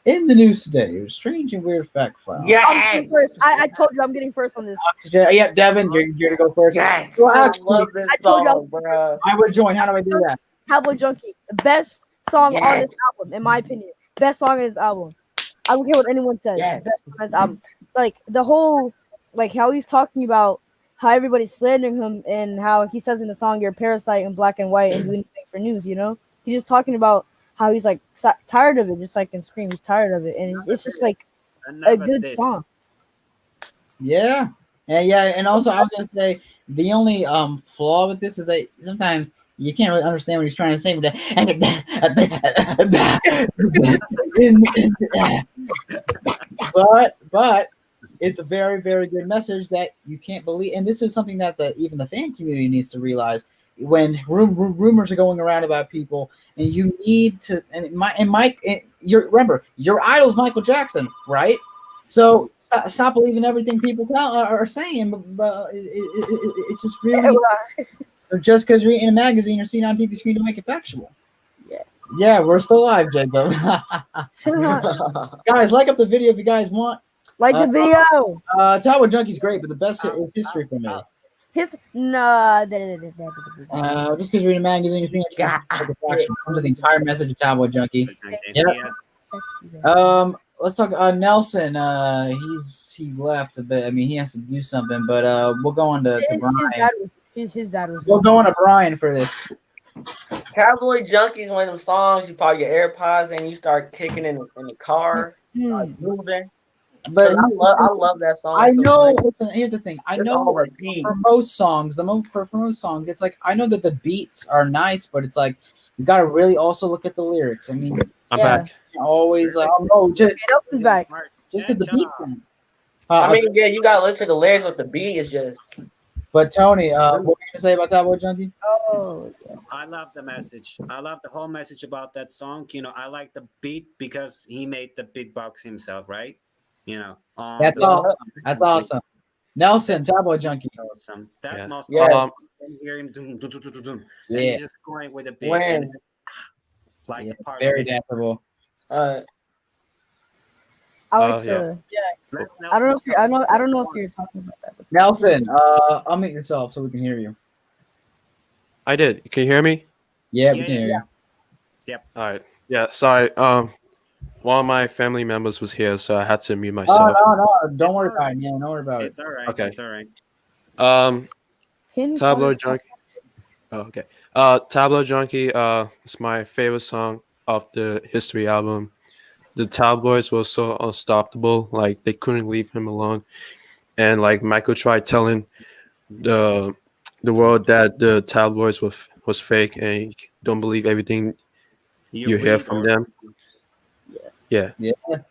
"In the News Today." Strange and weird fact file. Yes. I told you I'm getting first on this. Yeah, Devin, you're to go first. Yes. Well, actually, I love this song, bro. I would join. How do I do that? Cowboy Junkie, the best song on this album, in my opinion. Best song on this album. I don't care what anyone says. Yes. Best song on this album. Like the whole, like how he's talking about how everybody's slandering him and how he says in the song, "You're a parasite in black and white and do anything for news." He's just talking about how he's like tired of it, just like in Scream. He's tired of it, and it's just like a good song. Yeah, and also I was gonna say the only flaw with this is that sometimes you can't really understand what he's trying to say. But it's a very, very good message that you can't believe, and this is something that even the fan community needs to realize. When rumors are going around about people, and you need to, remember your idol's Michael Jackson, right? So stop believing everything people are saying. But it's just really so. Just because you're in a magazine or seen on TV screen, don't make it factual. Yeah, we're still live, Jacob. Guys, like up the video if you guys want. Like the video. Tower Junkie's great, but the best is history for me. Just because you're in a magazine, you think the entire message of Cowboy Junkie. Yeah. Let's talk. Nelson. He left a bit. I mean, he has to do something, but we'll go on to Brian. His dad was. We'll go on to Brian for this. Cowboy Junkie is one of them songs you put your AirPods and you start kicking in the car, moving. But I love that song. I know. Listen, here's the thing. I know for most songs, for most songs, it's like I know that the beats are nice, but it's like you got to really also look at the lyrics. I mean, I'm back. Always like, just back. Just because the beats. I mean, yeah, you got to listen to the lyrics, but the beat is just. But Tony, what were you gonna to say about Tabloid Junkie? Oh, yeah. I love the message. I love the whole message about that song. I like the beat because he made the beatbox himself, right? That's awesome. That's awesome. Nelson, Tabloid Junkie. Awesome. That Yeah. most Yes. hear him dum, dum, dum, dum, dum, Yeah. and he's just going with a beat When and like Yeah, the part very missing. danceable. Alexa, Let I don't know Nelson if you're, I start. don't know if you're talking about that. But Nelson, unmute yourself so we can hear you. I did. Can you hear me? Yeah, we can hear you. Yep. All right. Yeah. Sorry. One of my family members was here, so I had to mute Oh, myself. no. Don't worry about it, man. Don't worry about it. It's all right. Okay. It's all right. Tableau Junkie. Oh, okay. Tableau Junkie. It's my favorite song of the History album. The Tabloids were so unstoppable, like they couldn't leave him alone, and like Michael tried telling the world that the tabloids was fake, and you don't believe everything you hear read from or- them. Yeah. Yeah. But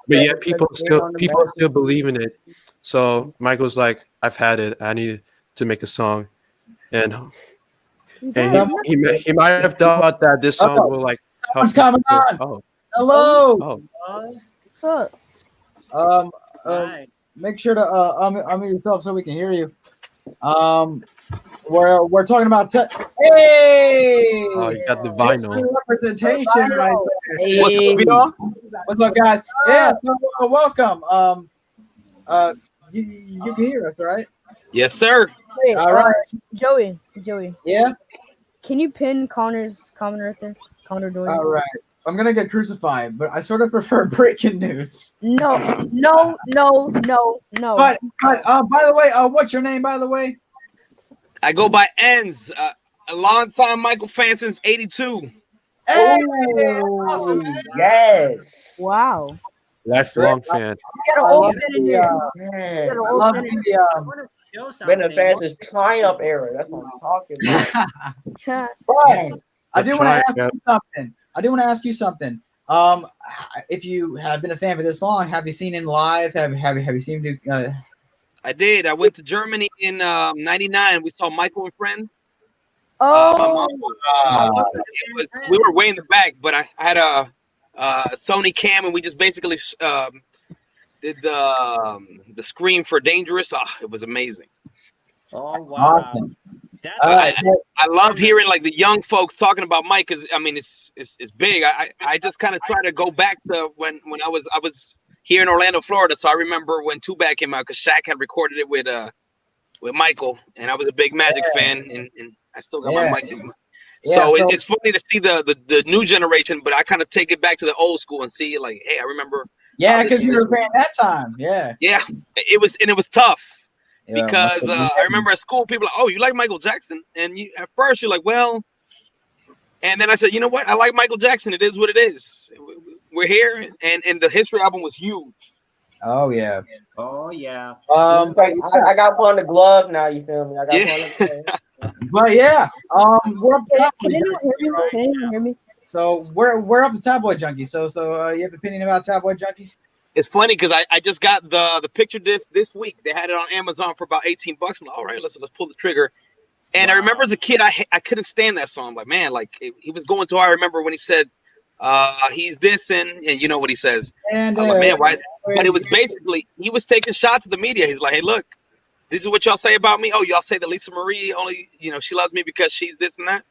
yeah, people on the still believe in it. So Michael's like, I've had it. I need to make a song, and he might have thought that this song will like help. Someone's coming people. on. Hello. What's up? Hi. Make sure to unmute yourself so we can hear you. We're talking about hey. Oh, you got the vinyl. Representation right there. Hey. What's up, y'all? What's up, guys? Yeah, so welcome. You can hear us, right? Yes, sir. Wait, All right. Joey. Yeah. Can you pin Connor's comment right there? Connor doing. All right. I'm gonna get crucified, but I sort of prefer breaking news. No. But by the way, what's your name, by the way? I go by Enz. A long time Michael fan since '82. Hey, Oh, awesome, man. yes. Wow. Lifelong fan. You got an old fan in here. Man. You got an I old love fan in the I want to show something. Been a fan's triumph era. That's what I'm talking about. here. But I do want to Try, ask yeah. you something. If you have been a fan for this long, have you seen him live? Have you seen him do? I did. I went to Germany in '99. We saw Michael and Friends. Oh. We were way in the back, but I had a Sony cam, and we just basically did the scream for Dangerous. Oh, it was amazing. Oh wow. Awesome. That's I love hearing like the young folks talking about Mike, because I mean it's big. I just kind of try to go back to when I was here in Orlando, Florida. So I remember when Tupac came out, because Shaq had recorded it with Michael, and I was a big Magic fan, and I still got my mic. So it's funny to see the new generation, but I kind of take it back to the old school and see like, hey, I remember. Yeah, because you were a fan that time. Yeah. Yeah, it was tough. Yeah, Because I remember at school, people are like, oh, you like Michael Jackson? And at first you're like, well, and then I said, you know what? I like Michael Jackson. It is what it is. We're here. And the History album was huge. Oh, yeah. Oh yeah. It's like I got one on the glove now. You feel me? I got one on the glove. But yeah, we're up to top. Can anyone hear me? So we're up to Tabloid Junkie. So you have an opinion about Tabloid Junkie? It's funny because I just got the picture disc this week. They had it on Amazon for about $18. I'm like, all right, let's pull the trigger. And I remember as a kid, I couldn't stand that song. Like, man, like he was going to. I remember when he said, he's this and you know what he says. And I'm like, man, why? But it was basically he was taking shots at the media. He's like, hey, look, this is what y'all say about me. Oh, y'all say that Lisa Marie only, she loves me because she's this and that.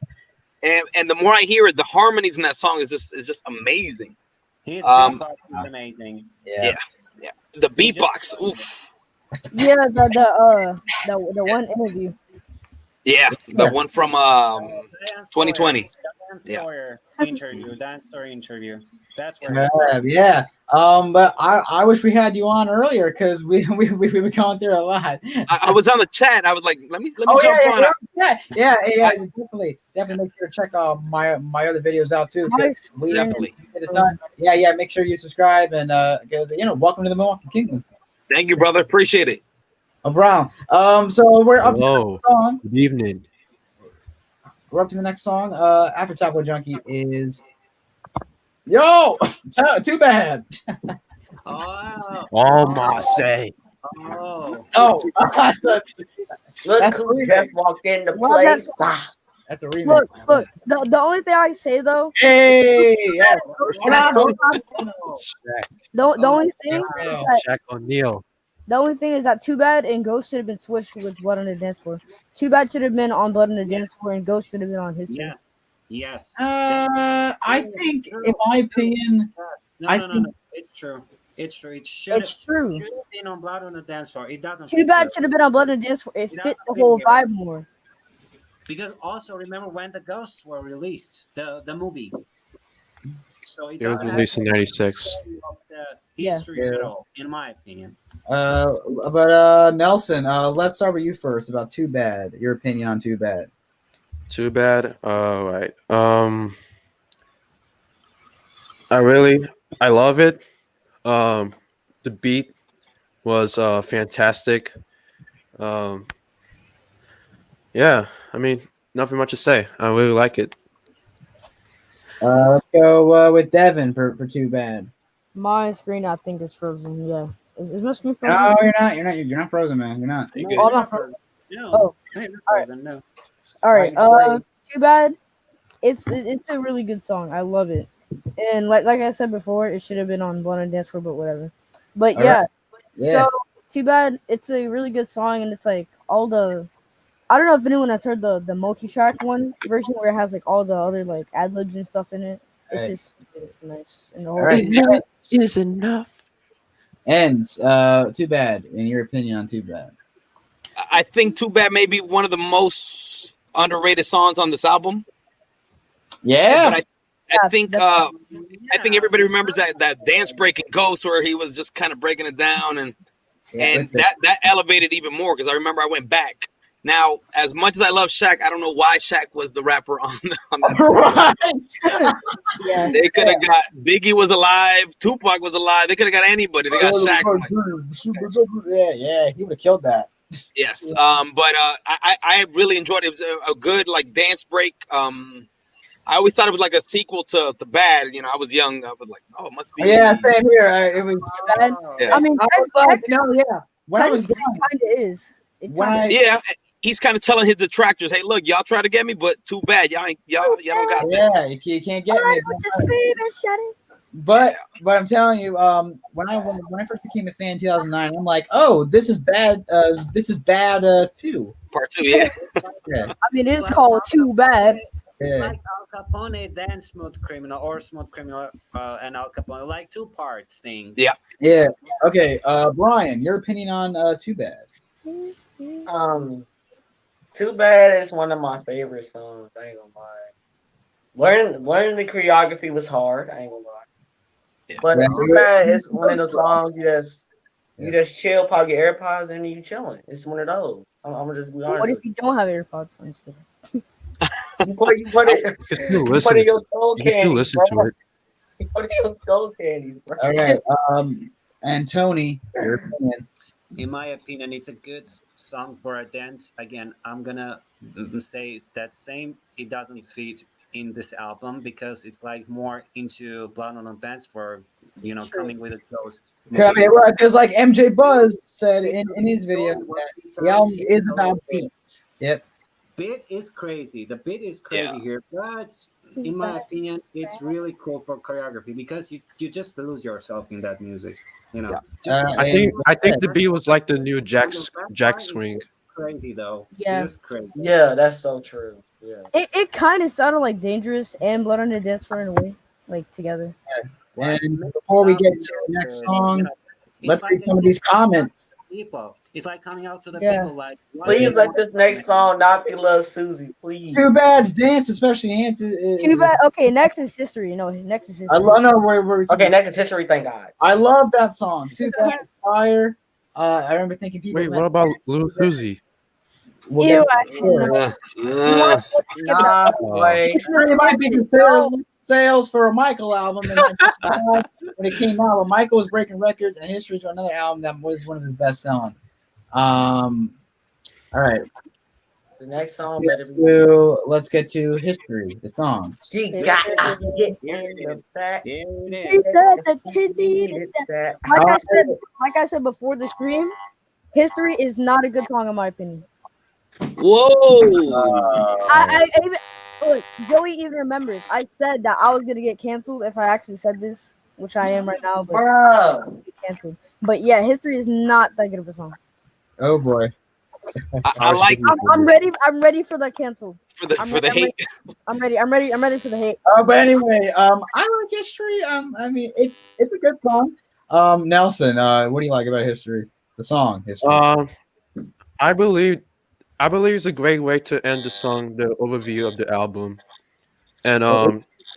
And the more I hear it, the harmonies in that song is just amazing. His beatbox is amazing. Yeah. The beatbox, oof. Yeah, the one interview. Yeah, the one from 2020. Dan Story interview. That's where. Yeah. But I wish we had you on earlier because we were going through a lot. I was on the chat. I was like, let me jump on. Yeah. Definitely make sure to check my other videos out too. Definitely. At a time. Yeah. Make sure you subscribe and welcome to the Milwaukee Kingdom. Thank you, brother. Appreciate it. Brown. So we're up to the next song. Good evening. We're up to the next song. After Tabloid Junkie is Yo, too bad. Oh my say. Oh. Oh, look who just walked in the place. That's a remake. Look. The only thing I say though. Hey, yeah. The only thing. Shaq O'Neal. The only thing is that Too Bad and Ghost should have been switched with Blood on the Dance Floor. Too Bad should have been on Blood on the Dance Floor, and Ghost should have been on History. Yes. I think, in my opinion, No. It's true. It should have been on Blood on the Dance Floor. It doesn't. Too Bad should have been on Blood on the Dance Floor. It fit the whole vibe more. Because also remember when the Ghosts were released, the movie. So It was released in '96. History at all, in my opinion. But Nelson, let's start with you first about Too Bad. Your opinion on Too Bad. Too Bad. All right. I love it. The beat was fantastic. Yeah, I mean, nothing much to say. I really like it. Let's go with Devin for Too Bad. My screen, I think, is frozen. Yeah, is my screen frozen? No, you're not. You're not frozen, man. You're not. Oh, I'm not frozen. No. Oh, Hey, not frozen, no. All right. Too Bad. It's a really good song. I love it. And like I said before, it should have been on Blood on Dance Floor, but whatever. But yeah. So Too Bad. It's a really good song, and it's like all the. I don't know if anyone has heard the multi-track one version where it has like all the other like ad libs and stuff in it. It's just nice. And the whole Enough is enough. Ends. Too Bad. In your opinion on Too Bad? I think Too Bad may be one of the most underrated songs on this album. Yeah. But I think everybody remembers that dance break in Ghost where he was just kind of breaking it down, and that elevated even more because I remember I went back. Now, as much as I love Shaq, I don't know why Shaq was the rapper on Right. They could have got Biggie was alive, Tupac was alive. They could have got anybody. They got Shaq. Yeah, he would have killed that. Yes, but I really enjoyed it. It was a good like dance break. I always thought it was like a sequel to Bad. You know, I was young. I was like, oh, it must be. Yeah, same here. It was Bad. Yeah. I mean, I was like, when I was young, kind of is. He's kind of telling his detractors, "Hey, look, y'all try to get me, but too bad, y'all don't got this." Yeah, you can't get me. But I'm telling you, when I first became a fan in 2009, I'm like, oh, this is bad. This is Bad 2. Part 2, yeah. I mean, it's called Too Bad. Like Al Capone, then Smooth Criminal, or Smooth Criminal and Al Capone, like two parts thing. Yeah. Yeah. Okay. Brian, your opinion on Too Bad? Too Bad is one of my favorite songs. I ain't gonna lie. Learning the choreography was hard. I ain't gonna lie. Yeah. But Too Bad is one of the songs you just chill, pop your AirPods, and you chilling. It's one of those. I'm gonna just be honest. What if you don't have AirPods? You put in your skull candies. You can still listen to it. You put in your skull candies, bro. All right. And Tony, your opinion? In my opinion, it's a good song for a dance. Again, I'm gonna say that same. It doesn't fit in this album because it's like more into Blood on the Dance for coming with a ghost. Because like MJ Buzz said in his video, that the album is about beats. Yep. Beat is crazy. The beat is crazy here, but in my opinion, it's really cool for choreography because you just lose yourself in that music. You know, I think the beat was like the new Jack swing. Crazy though. Yeah. It's crazy. Yeah, that's so true. Yeah. It kind of sounded like Dangerous and Blood on the Dance Floor in a way, like together. And before we get to the next song, let's read some of these comments. People. It's like coming out to the people like. Please let this next song not be Lil Susie, please. Too Bad's dance, especially Ants. Too Bad. Okay, next is History. No, next is History. I love we're okay. Next is History. Thank God. I love that song. Too Bad, Fire. I remember thinking people. Wait, what about Lil Uzi? Ew, It might be considered sales for a Michael album. And when it came out, when Michael was breaking records, and History for another album that was one of his best selling. All right. The next song let's get to History, the song. She got to get in the back. She said that she needed that. Like I said before the stream, History is not a good song in my opinion. Whoa! I even look, Joey even remembers. I said that I was gonna get canceled if I actually said this, which I am right now, but Bro. get canceled. But yeah, History is not that good of a song. Oh boy. I like I'm ready. I'm ready for the cancel. for the hate. I'm ready for the hate. But anyway, I like History. I mean, it's a good song. Nelson, what do you like about History? The song History. I believe it's a great way to end the song, the overview of the album. And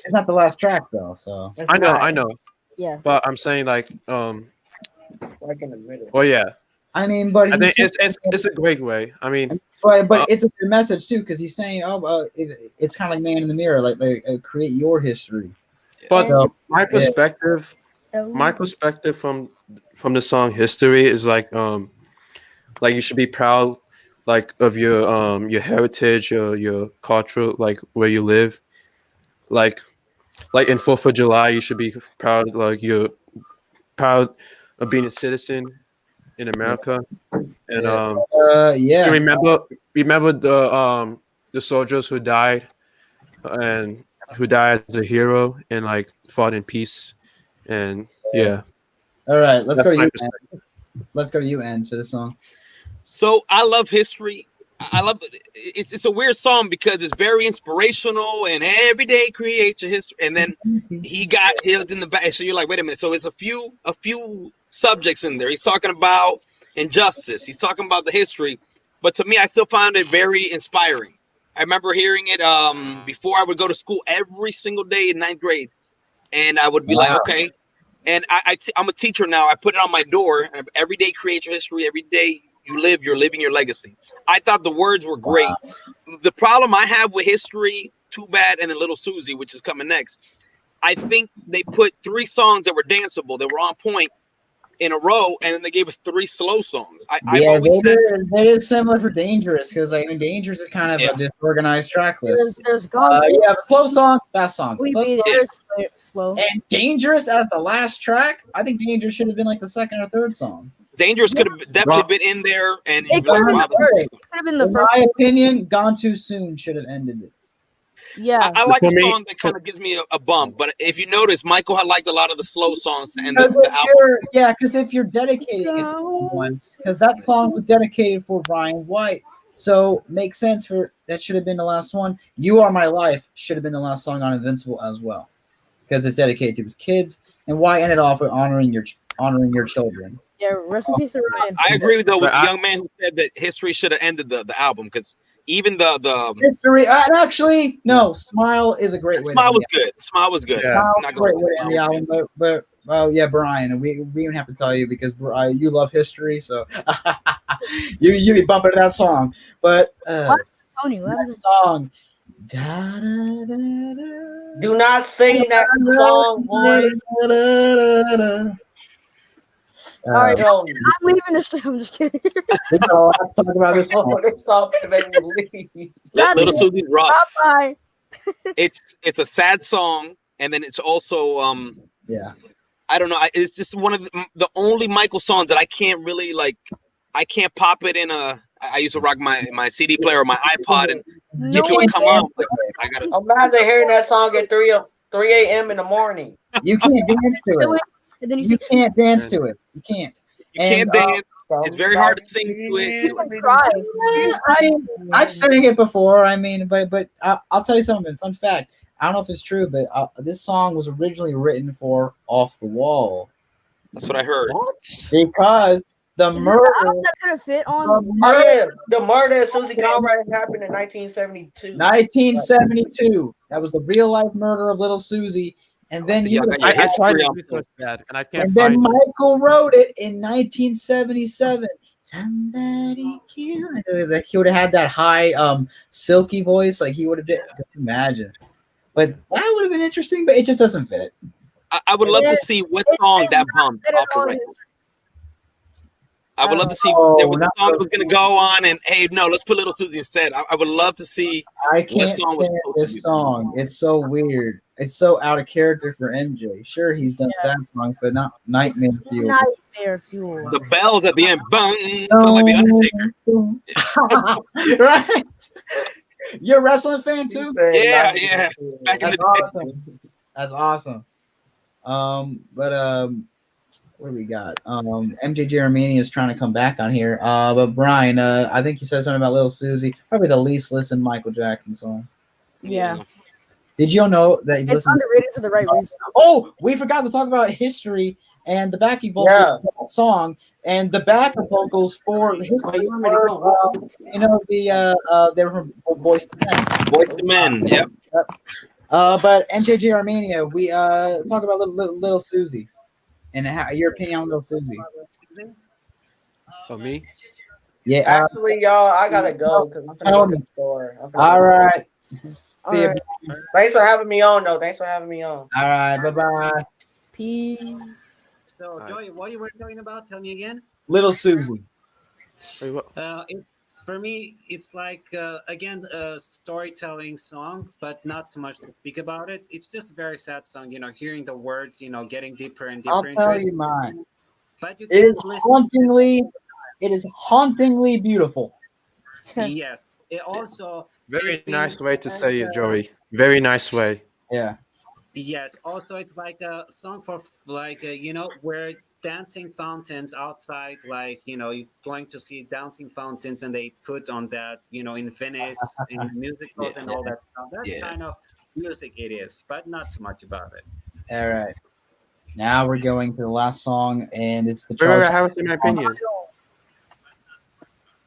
it's not the last track though, so It's I not. know. Yeah. But I'm saying like Like in the middle. well, yeah. I mean, but I think he's it's a great way. I mean, but it's a good message too, because he's saying, it's kind of like man in the mirror, like create your history. but So, my perspective, from the song History is like you should be proud like of your heritage, your culture, like where you live. Like in 4th of July, you should be proud, like you're proud of being a citizen in America. And yeah. remember the soldiers who died and who died as a hero and like fought in peace. And yeah. All right, let's That's go to my you. perspective. Ans. Let's go to you, Ans, for the song. So I love History. I love it. It's a weird song because it's very inspirational and every day create your history. And then he got hit in the back. So you're like, wait a minute. So it's a few subjects in there. He's talking about injustice. He's talking about the history. But to me, I still find it very inspiring. I remember hearing it before I would go to school every single day in 9th grade. And I would be like, okay. And I'm a teacher now. I put it on my door. Every day create your history. Every day you're living your legacy. I thought the words were great. Wow. The problem I have with History, Too Bad, and then Little Susie, which is coming next, I think they put 3 songs that were danceable, that were on point in a row, and then they gave us 3 slow songs. They did similar for Dangerous, because I mean Dangerous is kind of a disorganized track list. There's a slow song, fast song. Slow. And Dangerous as the last track, I think Dangerous should have been like the 2nd or 3rd song. Dangerous could have definitely been in there, and it could have been the first. In my opinion, Gone Too Soon should have ended it. Yeah, I like a song that kind of gives me a bump, but if you notice, Michael had liked a lot of the slow songs and the album. Yeah, because if you're dedicating it to someone, because that song was dedicated for Brian White, so makes sense for that should have been the last one. You Are My Life should have been the last song on Invincible as well, because it's dedicated to his kids, and White ended off with honoring your children. Yeah, rest in peace to Ryan. I agree though with the young man who said that History should have ended the album, because even the History, actually, no, Smile is a great way. Smile was good. Smile was good. Yeah. Not great way to end the album, but yeah, Brian, we don't have to tell you because you love History, so you be bumping to that song. But that song. Do not sing that song, boy. All right, I'm leaving the stream. I'm just kidding. Let's talk about this song. This song should make me leave. Little Susie's rough. Bye. It's a sad song, and then it's also I don't know. It's just one of the only Michael songs that I can't really like. I can't pop it in a. I used to rock my CD player or my iPod, and if it would come on, I gotta. Imagine hearing that song at 3 a.m. in the morning. You can't dance to it. And then you can't dance to it. You can't. You can't dance. It's very hard to sing to it. I mean, I've sang it before. I mean, but I'll tell you something. Fun fact. I don't know if it's true, but this song was originally written for Off the Wall. That's what I heard. What? Because the murder. That could have fit on. The murder of Susie Conrad happened in 1972. 1972. That was the real life murder of little Susie. And then I tried to research that, and I can't and find then Michael wrote it in 1977. Somebody killed. He would have had that high, silky voice, like he would have did. Imagine, but that would have been interesting. But it just doesn't fit it. I would love to see what song that bumped off the record. I would love to see what the song was going to go on, and hey, no, let's put Little Susie instead. I would love to see what song was supposed to be. This song, it's so weird. it's so out of character for MJ. Sure, he's done sad songs, but not Nightmare Fuel. Nightmare Fuel. The bells at the end, boom, sound like the Undertaker. Right? You're a wrestling fan too? Yeah. Back in That's the day. awesome. That's awesome. What do we got? MJ Jeremini is trying to come back on here. But Brian, I think you said something about Little Susie. Probably the least listened Michael Jackson song. Yeah. Did you know that you It's listened? underrated for the right reason. Oh, we forgot to talk about history and the backing vocals for that song and the backing vocals for the history. They were from Boyz II Men. Boyz II Men, yep. But MJG Armenia, we talk about little Susie and your opinion on Little Susie. For me? Yeah. Actually, y'all, I gotta go because I'm gonna go to the store. All right. Thanks for having me on, though. Thanks for having me on. All right. Bye-bye. Peace. So, Joey, what you were talking about? Tell me again. Little Susie. For me, it's like again a storytelling song, but not too much to speak about it. It's just a very sad song. Hearing the words, getting deeper and deeper. I'll tell you mine. But you It is can't listen. hauntingly beautiful. Yes. It also very nice way to say it, Joey. Very nice way. Yeah. Yes. Also, it's like a song for where dancing fountains outside, you're going to see dancing fountains, and they put on that, in Venice, in musicals and all that stuff. That's kind of music it is, but not too much about it. All right. Now we're going to the last song, and it's the Wait, I haven't seen my opinion.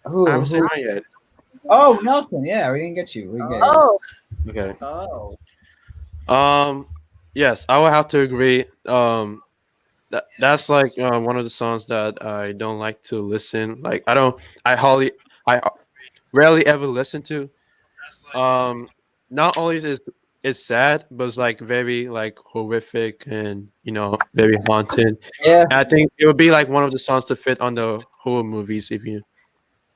I haven't seen mine yet. Oh, Nelson. Yeah, we didn't get you. Okay. Oh. Yes, I would have to agree. That's like one of the songs that I don't like to listen. Like I rarely ever listen to. Not only is it's sad, but it's like very like horrific and very haunted. Yeah, and I think it would be like one of the songs to fit on the horror movies if you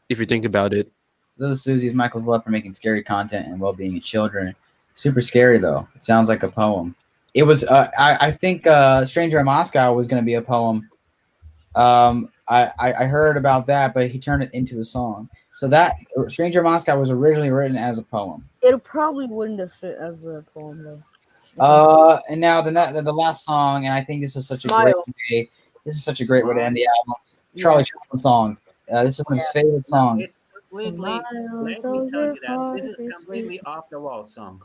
think about it. Little Susie's Michael's love for making scary content and well-being of children. Super scary though. It sounds like a poem. It was. I think Stranger in Moscow was going to be a poem. I heard about that, but he turned it into a song. So that Stranger in Moscow was originally written as a poem. It probably wouldn't have fit as a poem though. And now the last song, and I think this is such a great way. This is such a great way to end the album. Charlie Chaplin song. This is one of his favorite songs. It's completely. Let me tell you that this is completely off the wall song.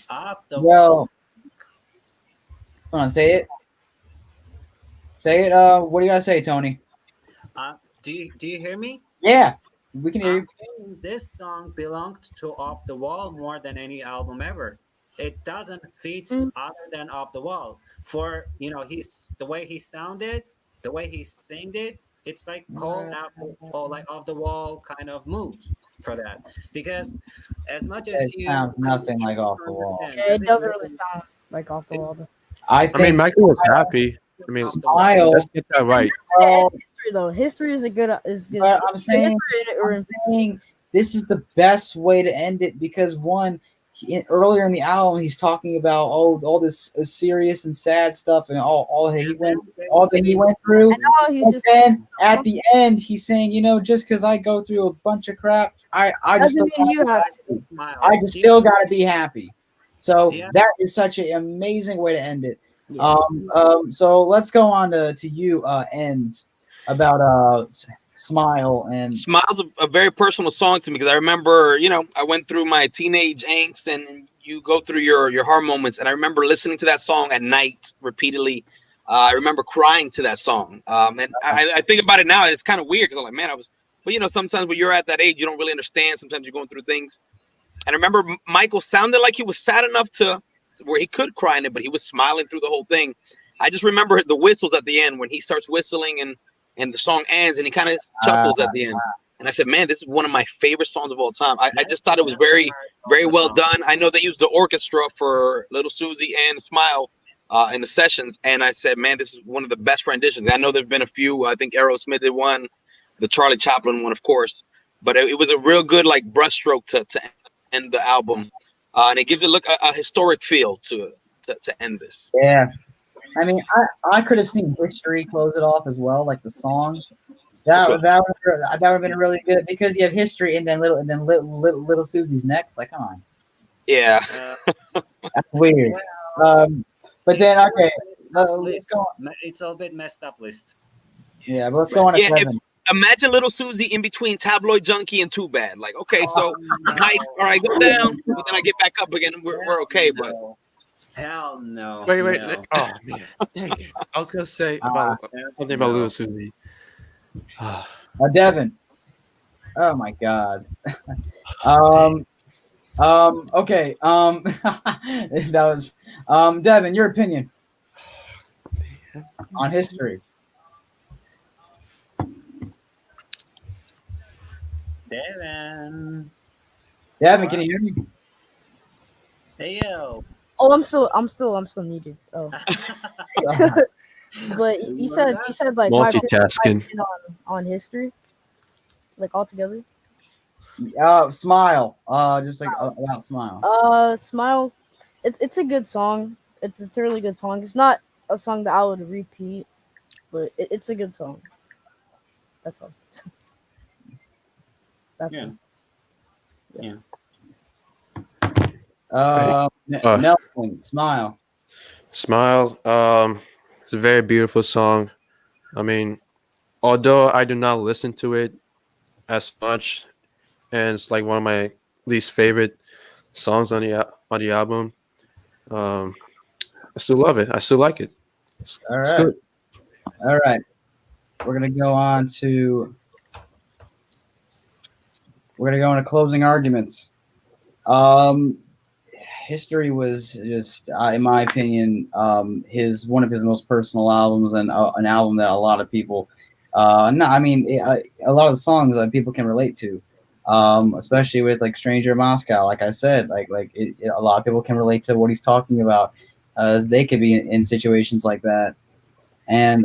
Off the wall. Come on, say it. Say it. What do you gotta say, Tony? Do you hear me? Yeah, we can hear you. This song belonged to Off the Wall more than any album ever. It doesn't fit other than Off the Wall. For the way he sounded, the way he sang it, it's like Paul Apple or like Off the Wall kind of mood for that. Because as much as it sounds nothing like Off the Wall. Yeah, it doesn't really sound like Off the Wall. I mean, Michael was happy. I mean, let's get that right. History though, history is a good. But I'm saying this is the best way to end it because earlier in the album he's talking about all this serious and sad stuff and all that he went through. And then at the end he's saying, just because I go through a bunch of crap, I just still gotta be happy. So that is such an amazing way to end it. Yeah. So let's go on to you, Ends, about Smile. And Smile's a very personal song to me because I remember, I went through my teenage angst and you go through your hard moments. And I remember listening to that song at night repeatedly. I remember crying to that song. And I think about it now, it's kind of weird because I'm like, man, but sometimes when you're at that age, you don't really understand. Sometimes you're going through things. And I remember Michael sounded like he was sad enough to where he could cry in it, but he was smiling through the whole thing. I just remember the whistles at the end when he starts whistling and the song ends and he kind of chuckles at the end. And I said, man, this is one of my favorite songs of all time. I just thought it was very, very well done. I know they used the orchestra for Little Susie and Smile in the sessions. And I said, man, this is one of the best renditions. I know there've been a few. I think Aerosmith did one, the Charlie Chaplin one, of course. But it was a real good brushstroke to end the album. and it gives it a historic feel to end this. Yeah, I mean, I could have seen History close it off as well, like the song. That would have been really good because you have History and then little Susie's next. Like, come on. Yeah. That's weird. But then okay, let's go. It's a bit messed up list. Yeah, but let's go on to Kevin. Imagine Little Susie in between Tabloid Junkie and Too Bad. Like, okay, so night, all right, go down, but then I get back up again. We're okay, but hell no. Wait. No. Oh man, dang it. I was gonna say about something about Little Susie. Devin. Oh my God. Okay. That was Devin. Your opinion on History. Devin, can you hear me? hey yo. Oh, I'm still muted. Oh, but you said like multitasking on History, like all together. Smile. Just like about Smile. Smile. It's a good song. It's a really good song. It's not a song that I would repeat, but it's a good song. That's all. That's all. Nelson, Smile. Smile. It's a very beautiful song. I mean, although I do not listen to it as much, and it's like one of my least favorite songs on the album, I still love it. I still like it. All right. Good. All right. We're gonna go on to closing arguments. History was just, in my opinion, one of his most personal albums, and an album that a lot of people, a lot of the songs that people can relate to, especially with like "Stranger in Moscow." Like I said, a lot of people can relate to what he's talking about, as they could be in situations like that. And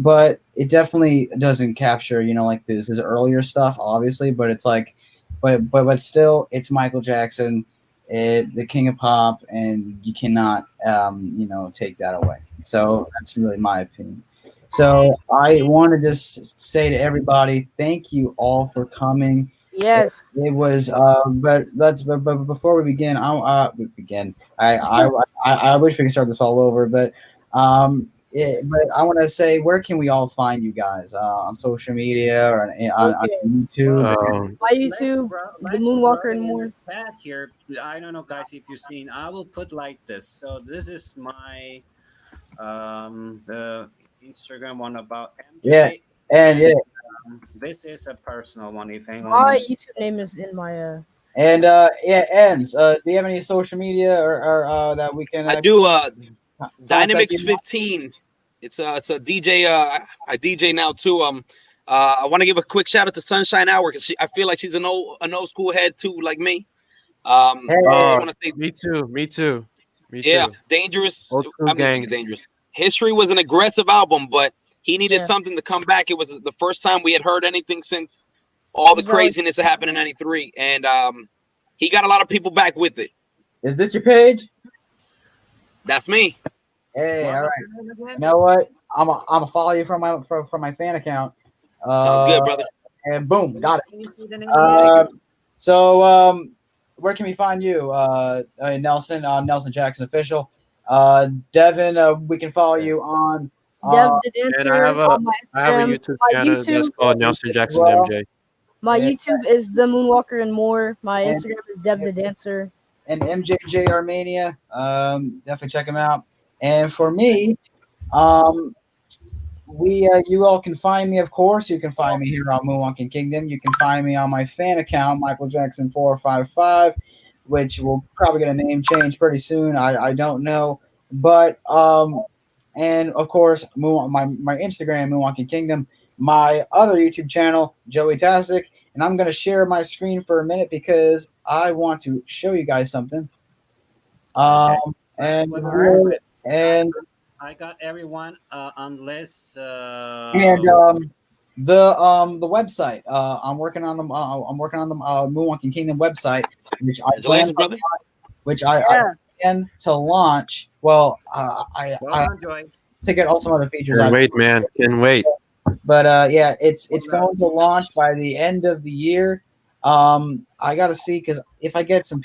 but it definitely doesn't capture, like his earlier stuff, obviously. But it's like, but still, it's Michael Jackson, the king of pop, and you cannot take that away. So that's really my opinion. So I want to just say to everybody, thank you all for coming. Yes, it was. But before we begin, I wish we could start this all over, but but I want to say, where can we all find you guys on social media or on YouTube? My YouTube, the Moonwalker and more. Here, I don't know, guys, if you've seen. I will put like this. So this is my the Instagram one about MJ. Yeah, and this is a personal one. If anyone my wants. YouTube name is in my And ends. Do you have any social media or that we can? I do. Dynamics 15. It's a DJ. I DJ now too. I want to give a quick shout out to Sunshine Hour because I feel like she's an old school head too, like me. I just want to say, me too. Yeah, Dangerous. I'm gang. Dangerous. History was an aggressive album, but he needed something to come back. It was the first time we had heard anything since all the craziness that happened in '93, and he got a lot of people back with it. Is this your page? That's me. Hey, all right. You know what? I'm a follow you from my fan account. Sounds good, brother. And boom, got it. So where can we find you? Nelson Jackson Official. Devin, we can follow you on. Dev the Dancer. And I have a YouTube channel that's called Nelson Jackson MJ. My YouTube is The Moonwalker and more. My Instagram is Dev the Dancer. And MJJ Armenia. Definitely check him out. And for me, you all can find me, of course. You can find me here on Moonwalking Kingdom. You can find me on my fan account, Michael Jackson 455, which will probably get a name change pretty soon. I don't know. But and of course, my Instagram, Moonwalking Kingdom, my other YouTube channel, Joey Tastic, and I'm gonna share my screen for a minute because I want to show you guys something. And I got everyone unless the website. I'm working on the Moonwalking Kingdom website, which I plan to launch. Well, I to get all some other features. Can wait, man. Can wait. But yeah, it's going to launch by the end of the year. I got to see, because if I get some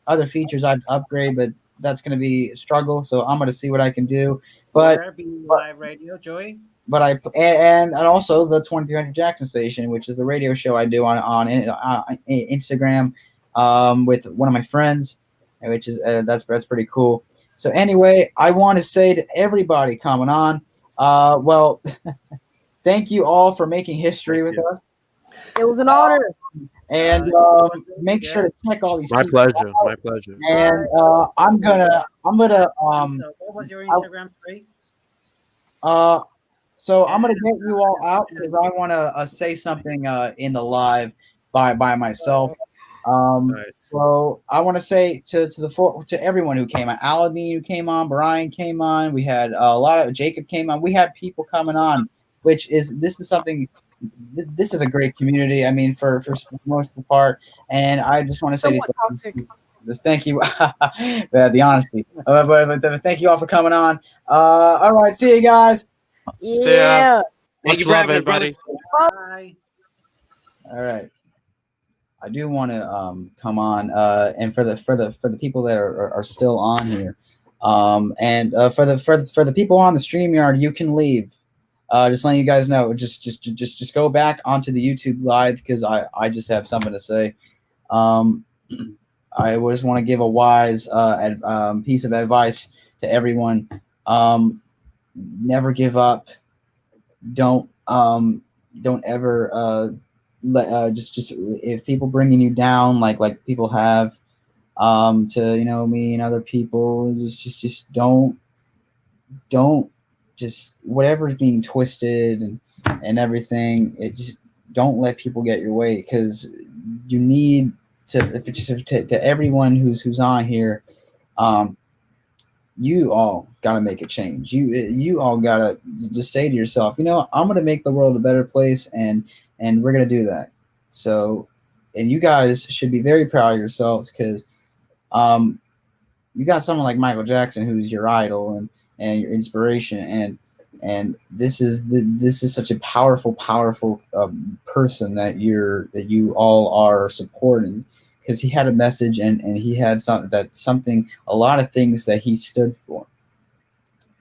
other features, I'd upgrade, but that's going to be a struggle. So I'm going to see what I can do. But Will there be live radio, Joey? But and also the 2300 Jackson Station, which is the radio show I do on Instagram with one of my friends, which is that's pretty cool. So anyway, I want to say to everybody coming on, well, thank you all for making history with us. It was an honor. And make sure to check all these. My people pleasure. out. My pleasure. And I'm gonna. So what was your Instagram story? So I'm gonna get you all out because I want to say something in the live by myself. So I want to say to everyone who came on, Aladdin who came on, Brian came on. We had a lot of Jacob came on. We had people coming on, this is something. This is a great community. I mean, for most of the part, and I just want to say just thank you, the honesty. But thank you all for coming on. All right, see you guys. Yeah. Thank you for having us, brother. Bye. All right. I do want to come on, and for the people that are still on here, and for the people on the StreamYard, you can leave. Just letting you guys know. Just go back onto the YouTube live because I just have something to say. I just want to give a wise piece of advice to everyone. Never give up. Don't ever just if people bringing you down like people have to me and other people, just don't just whatever's being twisted and everything, it just don't let people get your way, because you need to everyone who's on here, you all gotta make a change. You all gotta just say to yourself, I'm gonna make the world a better place, and we're gonna do that. So, and you guys should be very proud of yourselves, because you got someone like Michael Jackson who's your idol and your inspiration, and this is such a powerful person that you all are supporting, because he had a message and he had a lot of things that he stood for.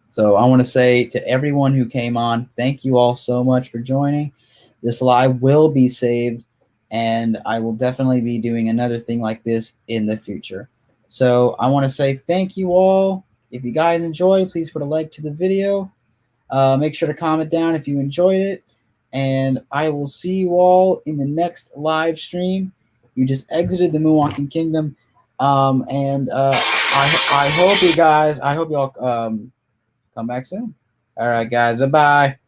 So I want to say to everyone who came on, thank you all so much for joining. This live will be saved, and I will definitely be doing another thing like this in the future. So I want to say thank you all. If you guys enjoyed, please put a like to the video. Make sure to comment down if you enjoyed it. And I will see you all in the next live stream. You just exited the Moonwalking Kingdom. And I hope you all come back soon. All right, guys. Bye-bye.